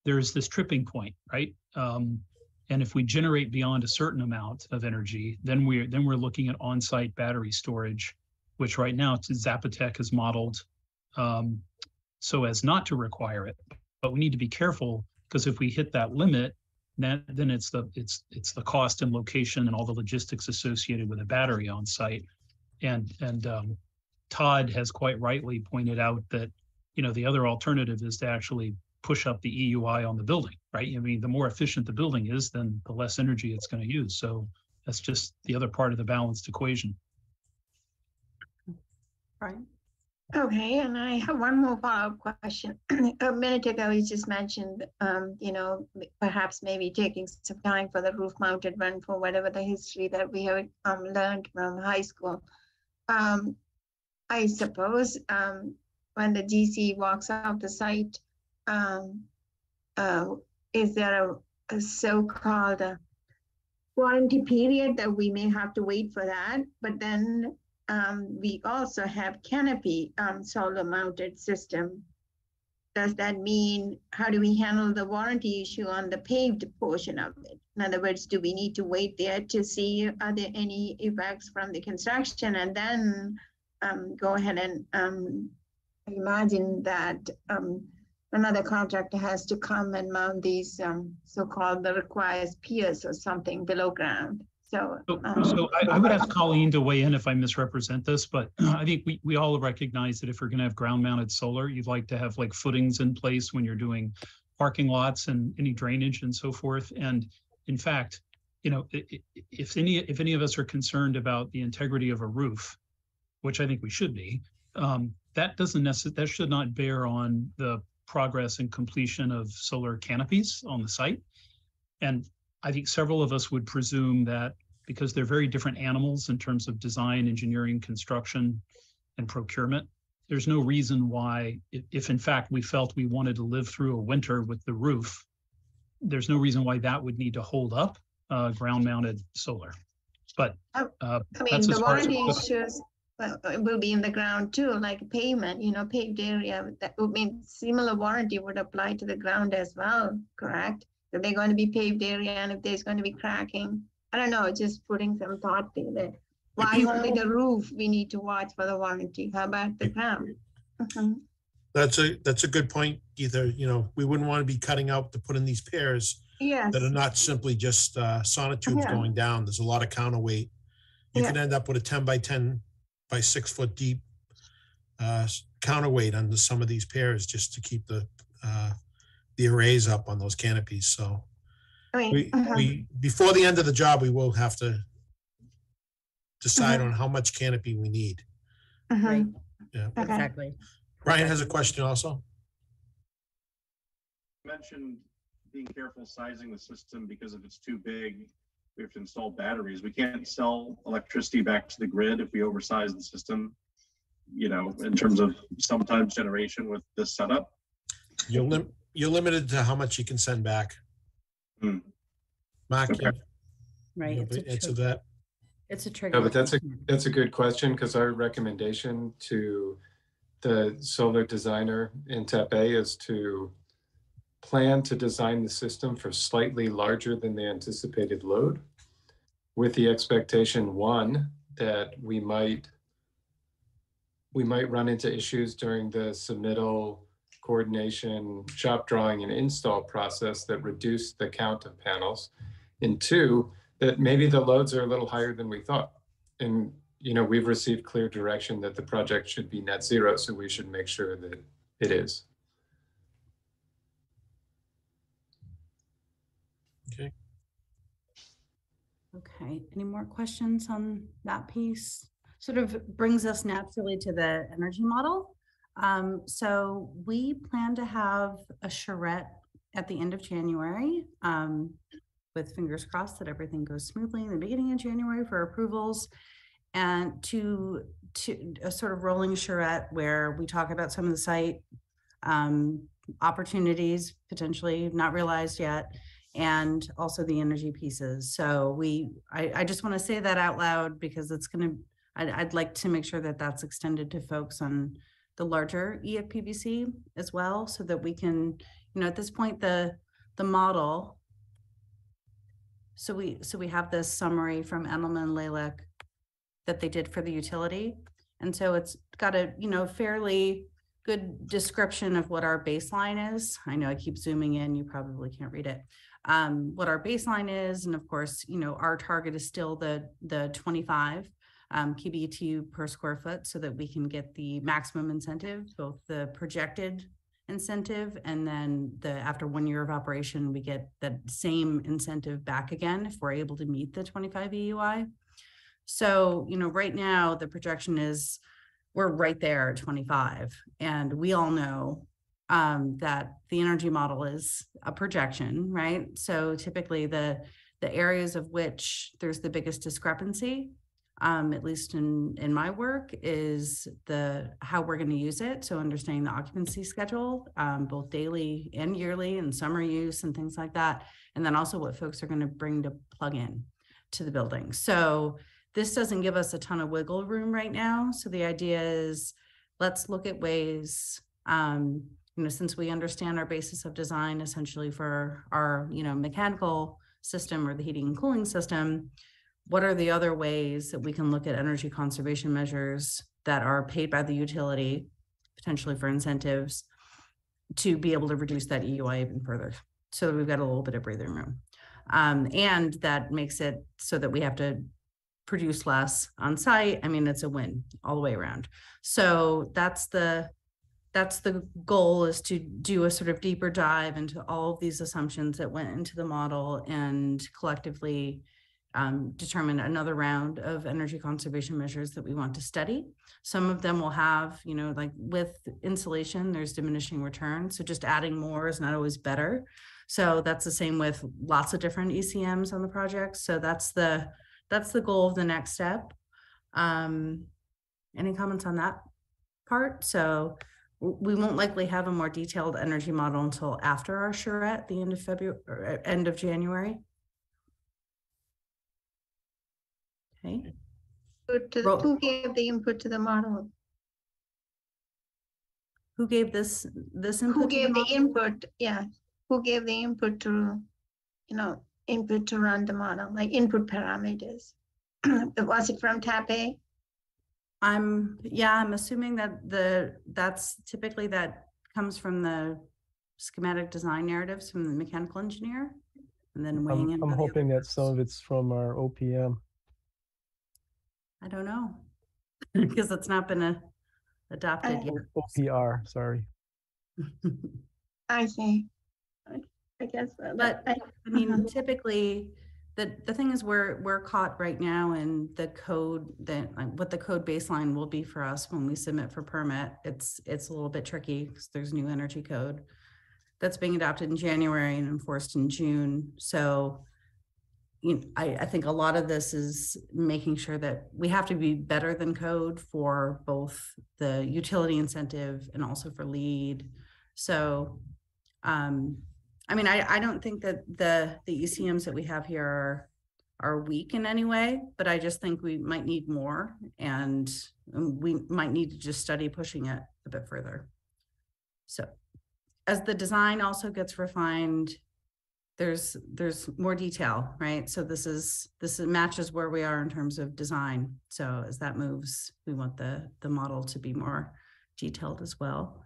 there's this tripping point, right? And if we generate beyond a certain amount of energy, then we're looking at on-site battery storage, which right now Zapotec has modeled so as not to require it. But we need to be careful, because if we hit that limit, then it's the cost and location and all the logistics associated with a battery on site. And Todd has quite rightly pointed out that the other alternative is to actually push up the EUI on the building, right? I mean, the more efficient the building is, then the less energy it's going to use. So that's just the other part of the balanced equation. Right. Okay, and I have one more follow-up question. A minute ago, you just mentioned, perhaps maybe taking some time for the roof-mounted one for whatever the history that we have learned from high school. I suppose when the GC walks off the site, is there a so-called warranty period that we may have to wait for that? But then we also have canopy solar mounted system. Does that mean, how do we handle the warranty issue on the paved portion of it? In other words, do we need to wait there to see, are there any effects from the construction, and then go ahead and imagine that another contractor has to come and mount these so-called the requires piers or something below ground? So I would ask Colleen to weigh in if I misrepresent this, but I think we all recognize that if we're going to have ground mounted solar, you'd like to have like footings in place when you're doing parking lots and any drainage and so forth. And in fact, if any of us are concerned about the integrity of a roof, which I think we should be, that should not bear on the progress and completion of solar canopies on the site. And I think several of us would presume that because they're very different animals in terms of design, engineering, construction, and procurement, there's no reason why, if in fact we felt we wanted to live through a winter with the roof, there's no reason why that would need to hold up ground-mounted solar. But I mean, the warranty issues will be in the ground too, like pavement, paved area. That would mean similar warranty would apply to the ground as well, correct? If they're going to be paved area and if there's going to be cracking. I don't know, just putting some thought there. Why only the roof we need to watch for the warranty? How about the ground? That's a good point. Either, we wouldn't want to be cutting out to put in these pairs that are not simply just sonotubes going down. There's a lot of counterweight. You can end up with a 10 by 10 by 6 foot deep counterweight under some of these pairs just to keep the arrays up on those canopies. So we before the end of the job, we will have to decide on how much canopy we need. Right. Yeah. Exactly. Brian has a question also. You mentioned being careful sizing the system because if it's too big, we have to install batteries. We can't sell electricity back to the grid if we oversize the system, in terms of sometimes generation with this setup. You're limited to how much you can send back. Mark, right. Answer that. It's a trigger. No, but that's a good question, because our recommendation to the solar designer in Tepe is to plan to design the system for slightly larger than the anticipated load, with the expectation, one, that we might run into issues during the submittal, coordination, shop drawing, and install process that reduce the count of panels. And two, that maybe the loads are a little higher than we thought. And we've received clear direction that the project should be net zero, so we should make sure that it is. Okay. Okay, any more questions on that piece? Sort of brings us naturally to the energy model. So we plan to have a charrette at the end of January, with fingers crossed that everything goes smoothly in the beginning of January for approvals, and to a sort of rolling charrette where we talk about some of the site opportunities potentially not realized yet, and also the energy pieces. So I just want to say that out loud because it's going to, I'd like to make sure that that's extended to folks on the larger EFPBC as well, so that we can, at this point, the model. So we have this summary from Edelman and Lalick that they did for the utility. And so it's got a, fairly good description of what our baseline is. I know I keep zooming in, you probably can't read it. What our baseline is, and of course, our target is still the 25 kBtu per square foot, so that we can get the maximum incentive, both the projected incentive and then after 1 year of operation, we get that same incentive back again if we're able to meet the 25 EUI. So, right now the projection is we're right there at 25, and we all know that the energy model is a projection, right? So typically the areas of which there's the biggest discrepancy, at least in my work, is how we're going to use it. So understanding the occupancy schedule, both daily and yearly, and summer use and things like that. And then also what folks are going to bring to plug in to the building. So this doesn't give us a ton of wiggle room right now. So the idea is, let's look at ways, since we understand our basis of design essentially for our, mechanical system or the heating and cooling system, what are the other ways that we can look at energy conservation measures that are paid by the utility, potentially for incentives, to be able to reduce that EUI even further. So we've got a little bit of breathing room. And that makes it so that we have to produce less on site. I mean, it's a win all the way around. So that's the goal, is to do a sort of deeper dive into all of these assumptions that went into the model and collectively determine another round of energy conservation measures that we want to study. Some of them will have, like with insulation, there's diminishing return. So just adding more is not always better. So that's the same with lots of different ECMs on the project. So that's the goal of the next step. Any comments on that part? So we won't likely have a more detailed energy model until after our charrette, the end of February or end of January. Okay. Who gave the input to the model? Who gave this input? Who gave the input? Yeah. Who gave the input to, input to run the model, like input parameters? Was it from TAPE? I'm assuming that's typically that comes from the schematic design narratives from the mechanical engineer, and then weighing in. I'm hoping that some of it's from our OPM. I don't know, because it's not been adopted yet. OPR, sorry. I see. I guess. But I mean, typically, the thing is, we're caught right now in the code, what the code baseline will be for us when we submit for permit. It's a little bit tricky because there's new energy code that's being adopted in January and enforced in June. So I think a lot of this is making sure that we have to be better than code for both the utility incentive and also for LEED. So, I mean, I don't think that the ECMs that we have here are weak in any way, but I just think we might need more, and we might need to just study pushing it a bit further. So as the design also gets refined, there's more detail, right? So this matches where we are in terms of design. So as that moves, we want the model to be more detailed as well.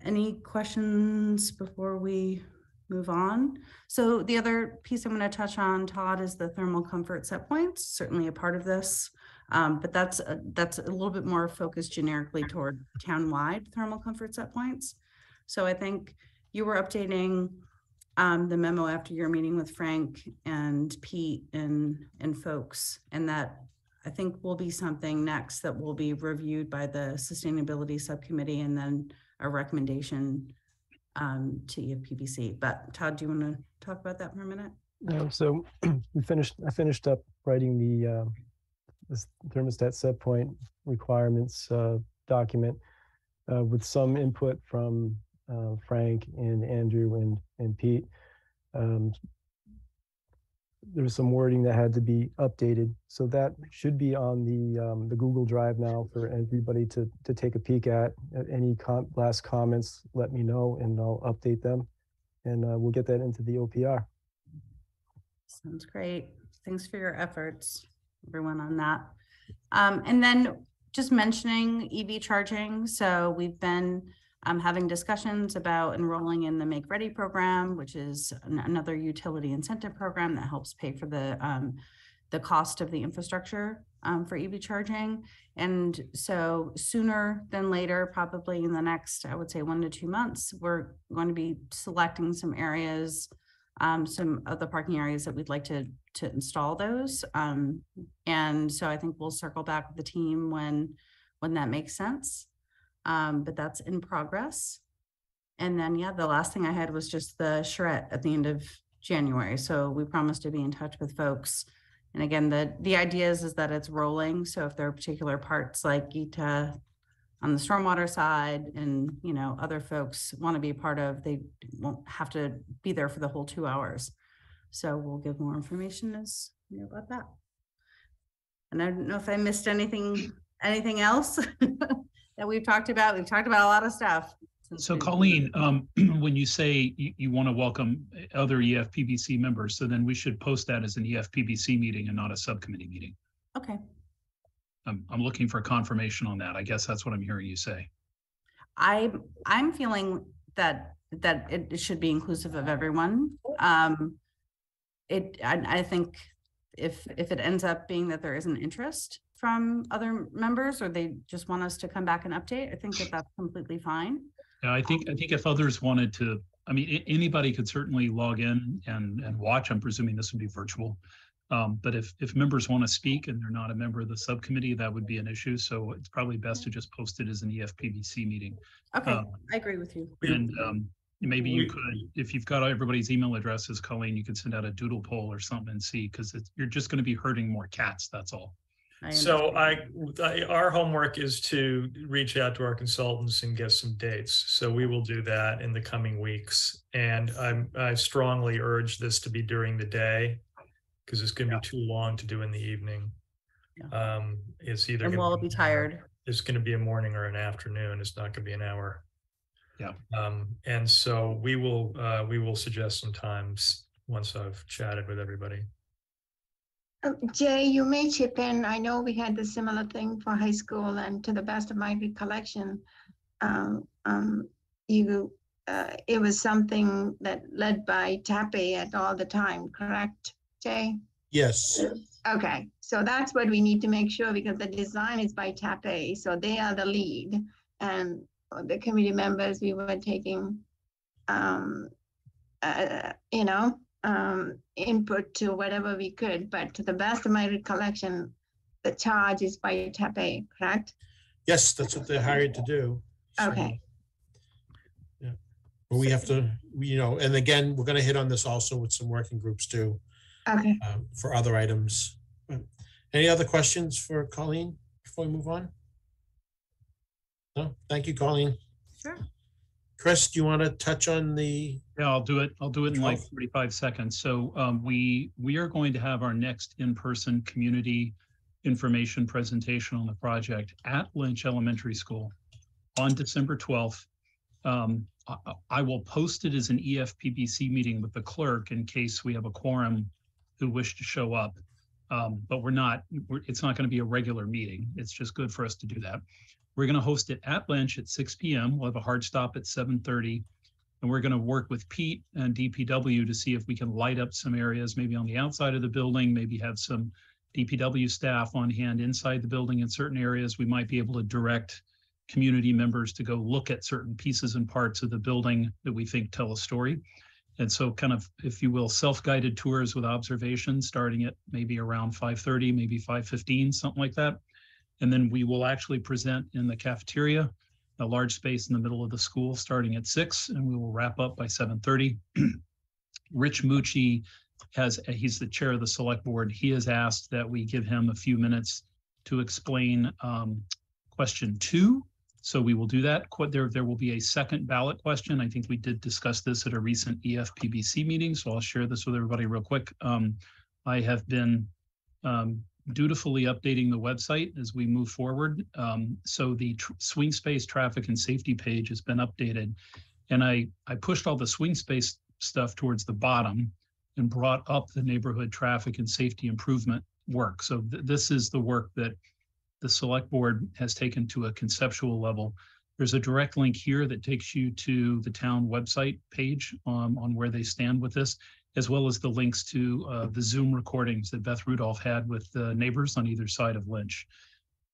Any questions before we move on? So the other piece I'm going to touch on, Todd, is the thermal comfort set points, certainly a part of this, but that's a little bit more focused generically toward town-wide thermal comfort set points. So I think you were updating the memo after your meeting with Frank and Pete and folks, and that I think will be something next that will be reviewed by the Sustainability Subcommittee and then a recommendation to EFPBC. But Todd, do you want to talk about that for a minute? So I finished up writing the this thermostat set point requirements document with some input from Frank and Andrew and Pete. There was some wording that had to be updated, so that should be on the Google Drive now for everybody to take a peek at. Any last comments, let me know, and I'll update them, and we'll get that into the OPR. Sounds great. Thanks for your efforts, everyone, on that. And then just mentioning EV charging. So we've been having discussions about enrolling in the Make Ready program, which is another utility incentive program that helps pay for the cost of the infrastructure for EV charging. And so sooner than later, probably in the next, I would say 1 to 2 months, we're going to be selecting some areas, some of the parking areas that we'd like to install those. And so I think we'll circle back with the team when that makes sense. But that's in progress. And then, yeah, the last thing I had was just the charrette at the end of January. So we promised to be in touch with folks. And again, the idea is that it's rolling. So if there are particular parts like Gita on the stormwater side and, you know, other folks want to be a part of, they won't have to be there for the whole 2 hours. So we'll give more information as you know about that. And I don't know if I missed anything else that we've talked about. We've talked about a lot of stuff. So Colleen, when you say you want to welcome other EFPBC members, so then we should post that as an EFPBC meeting and not a subcommittee meeting. Okay. I'm looking for confirmation on that. I guess that's what I'm hearing you say. I'm feeling that it should be inclusive of everyone. I think if it ends up being that there is an interest from other members, or they just want us to come back and update, I think that that's completely fine. Yeah, I think if others wanted to, I mean, anybody could certainly log in and watch. I'm presuming this would be virtual. But if members want to speak and they're not a member of the subcommittee, that would be an issue. So it's probably best to just post it as an EFPBC meeting. Okay, I agree with you. And maybe you could, if you've got everybody's email addresses, Colleen, you could send out a doodle poll or something and see, because you're just going to be hurting more cats. That's all. So our homework is to reach out to our consultants and get some dates. So we will do that in the coming weeks. And I strongly urge this to be during the day, because it's going to be too long to do in the evening. It's either and we'll be tired. It's going to be a morning or an afternoon. It's not going to be an hour. Yeah. And so we will suggest some times once I've chatted with everybody. Jay, you may chip in. I know we had the similar thing for high school, and to the best of my recollection, it was something that led by TAPE at all the time, correct, Jay? Yes. Okay, so that's what we need to make sure, because the design is by TAPE, so they are the lead, and the committee members, we were taking, input to whatever we could, but to the best of my recollection, the charge is by TAPE, correct? Yes, that's what they're hired to do. So, Okay. yeah, but we have to, and again, we're going to hit on this also with some working groups too. Okay. For other items. Any other questions for Colleen before we move on? No, thank you, Colleen. Sure. Chris, do you want to touch on the? Yeah, I'll do it. I'll do it in like 45 seconds. So we are going to have our next in-person community information presentation on the project at Lynch Elementary School on December 12th. I will post it as an EFPBC meeting with the clerk in case we have a quorum who wish to show up. But it's not going to be a regular meeting. It's just good for us to do that. We're going to host it at Lynch at 6 p.m. We'll have a hard stop at 7:30. And we're going to work with Pete and DPW to see if we can light up some areas, maybe on the outside of the building, maybe have some DPW staff on hand inside the building in certain areas. We might be able to direct community members to go look at certain pieces and parts of the building that we think tell a story. And so kind of, if you will, self-guided tours with observations starting at maybe around 5:30, maybe 5:15, something like that. And then we will actually present in the cafeteria, a large space in the middle of the school, starting at 6, and we will wrap up by 7:30. Rich Mucci he's the chair of the select board. He has asked that we give him a few minutes to explain question 2. So we will do that. There will be a second ballot question. I think we did discuss this at a recent EFPBC meeting, so I'll share this with everybody real quick. I have been dutifully updating the website as we move forward. So the swing space traffic and safety page has been updated. And I pushed all the swing space stuff towards the bottom and brought up the neighborhood traffic and safety improvement work. So this is the work that the select board has taken to a conceptual level. There's a direct link here that takes you to the town website page on where they stand with this, as well as the links to the Zoom recordings that Beth Rudolph had with the neighbors on either side of Lynch.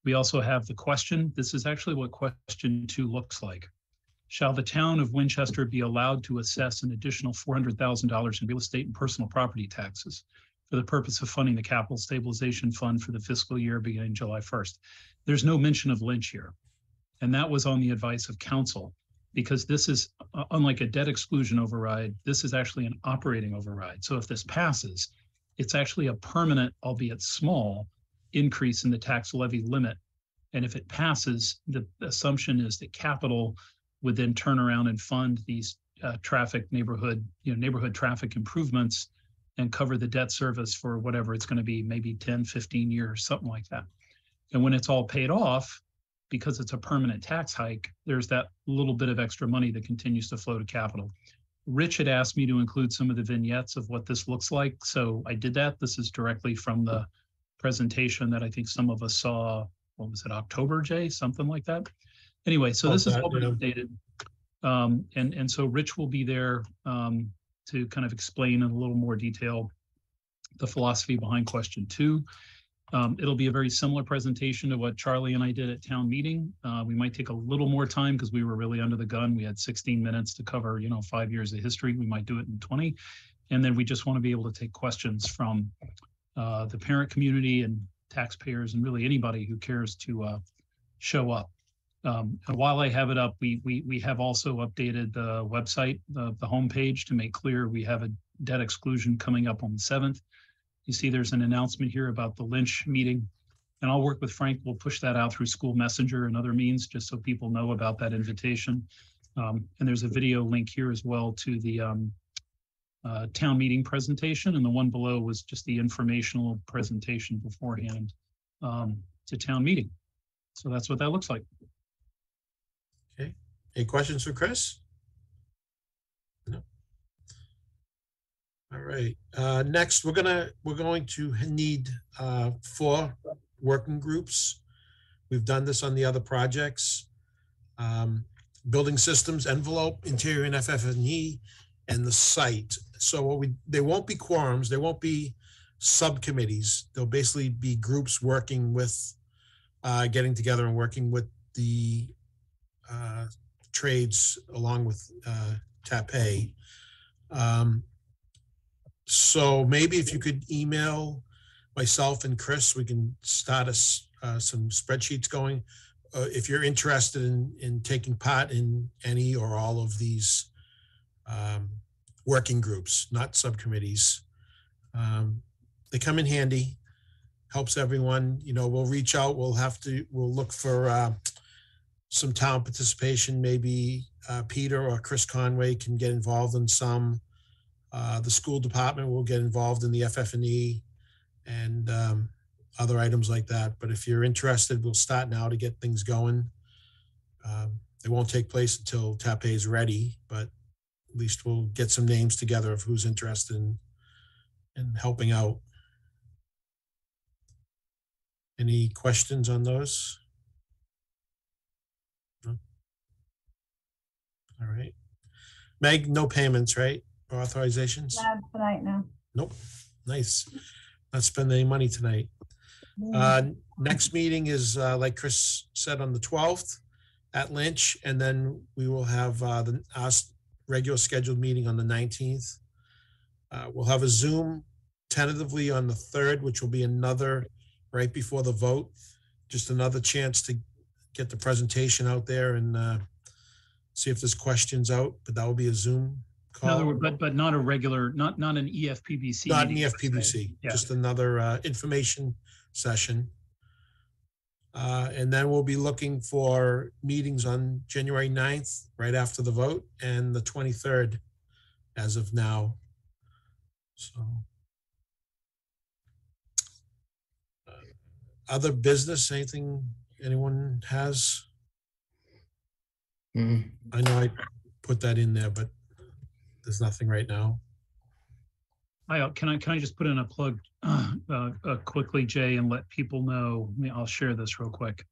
We also have the question. This is actually what question 2 looks like. Shall the town of Winchester be allowed to assess an additional $400,000 in real estate and personal property taxes for the purpose of funding the capital stabilization fund for the fiscal year beginning July 1st? There's no mention of Lynch here. And that was on the advice of council, because this is, unlike a debt exclusion override, this is actually an operating override. So if this passes, it's actually a permanent, albeit small, increase in the tax levy limit. And if it passes, the assumption is that capital would then turn around and fund these neighborhood traffic improvements and cover the debt service for whatever it's going to be, maybe 10, 15 years, something like that. And when it's all paid off, because it's a permanent tax hike, there's that little bit of extra money that continues to flow to capital. Rich had asked me to include some of the vignettes of what this looks like, so I did that. This is directly from the presentation that I think some of us saw, what was it, October, Jay? Something like that. Anyway, so this has all been updated. And so Rich will be there to kind of explain in a little more detail the philosophy behind question 2. It'll be a very similar presentation to what Charlie and I did at town meeting. We might take a little more time because we were really under the gun. We had 16 minutes to cover, 5 years of history. We might do it in 20. And then we just want to be able to take questions from the parent community and taxpayers and really anybody who cares to show up. And while I have it up, we have also updated the website, the homepage, to make clear we have a debt exclusion coming up on the 7th. You see there's an announcement here about the Lynch meeting, and I'll work with Frank. We'll push that out through School Messenger and other means just so people know about that invitation. And there's a video link here as well to the town meeting presentation, and the one below was just the informational presentation beforehand to town meeting. So that's what that looks like. Okay. Any questions for Chris? No. All right. Next, we're going to need 4 working groups. We've done this on the other projects. Building systems, envelope, interior and FF&E, and the site. So there won't be quorums. There won't be subcommittees. There'll basically be groups working with, getting together and working with the trades along with TAPE. So maybe if you could email myself and Chris, we can start some spreadsheets going. If you're interested in taking part in any or all of these working groups, not subcommittees. They come in handy, helps everyone. We'll reach out, we'll look for some town participation. Maybe Peter or Chris Conway can get involved in some. The school department will get involved in the FF&E and other items like that. But if you're interested, we'll start now to get things going. It won't take place until TAPE is ready, but at least we'll get some names together of who's interested in helping out. Any questions on those? No? All right. Meg, no payments, right? Or authorizations? Not tonight, no. Nope. Nice. Not spending any money tonight. Next meeting is, like Chris said, on the 12th at Lynch, and then we will have the regular scheduled meeting on the 19th. We'll have a Zoom tentatively on the 3rd, which will be another right before the vote. Just another chance to get the presentation out there and see if there's questions out, but that will be a Zoom In other call. words, but not a regular, not an EFPBC. Not an meeting, let's say. EFPBC, Yeah. just another information session. And then we'll be looking for meetings on January 9th, right after the vote, and the 23rd as of now. So. Other business, anything anyone has? I know I put that in there, but there's nothing right now. Can I just put in a plug quickly, Jay, and let people know? I'll share this real quick.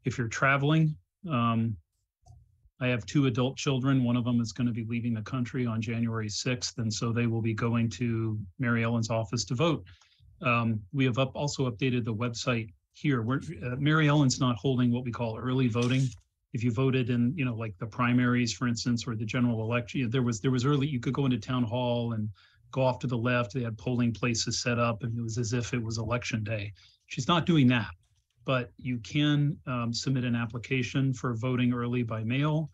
If you're traveling, I have 2 adult children. One of them is going to be leaving the country on January 6th, and so they will be going to Mary Ellen's office to vote. We have also updated the website here. Mary Ellen's not holding what we call early voting. If you voted in, like the primaries, for instance, or the general election, there was early. You could go into town hall and go off to the left. They had polling places set up, and it was as if it was election day. She's not doing that, but you can submit an application for voting early by mail.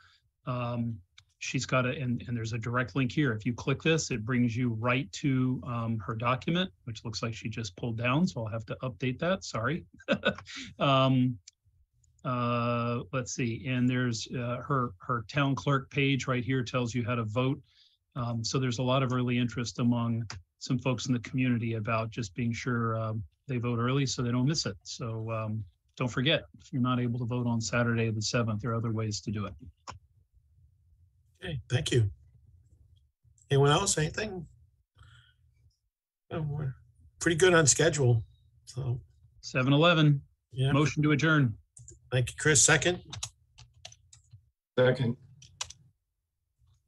She's got and there's a direct link here. If you click this, it brings you right to her document, which looks like she just pulled down. So I'll have to update that. Sorry. Let's see. And there's her town clerk page right here tells you how to vote. So there's a lot of early interest among some folks in the community about just being sure they vote early so they don't miss it. So don't forget, if you're not able to vote on Saturday the 7th, there are other ways to do it. Okay, thank you. Anyone else, anything? Oh, we're pretty good on schedule, so. 7-11, Yeah. motion to adjourn. Thank you, Chris. Second? Second.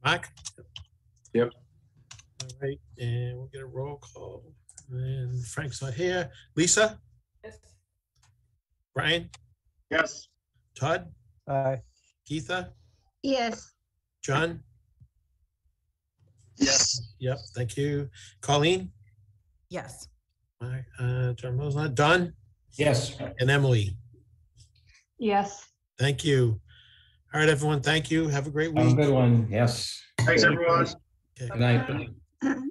Mark? Yep. All right, and we'll get a roll call. And Frank's not here. Lisa? Yes. Brian? Yes. Todd? Aye. Geetha? Yes. John? Yes. Yep, thank you. Colleen? Yes. All right, John Rose, not Don? Yes. And Emily? Yes. Thank you. All right, everyone, thank you. Have a great Have a week. good one. Yes. Thanks, everyone. Okay. Good night.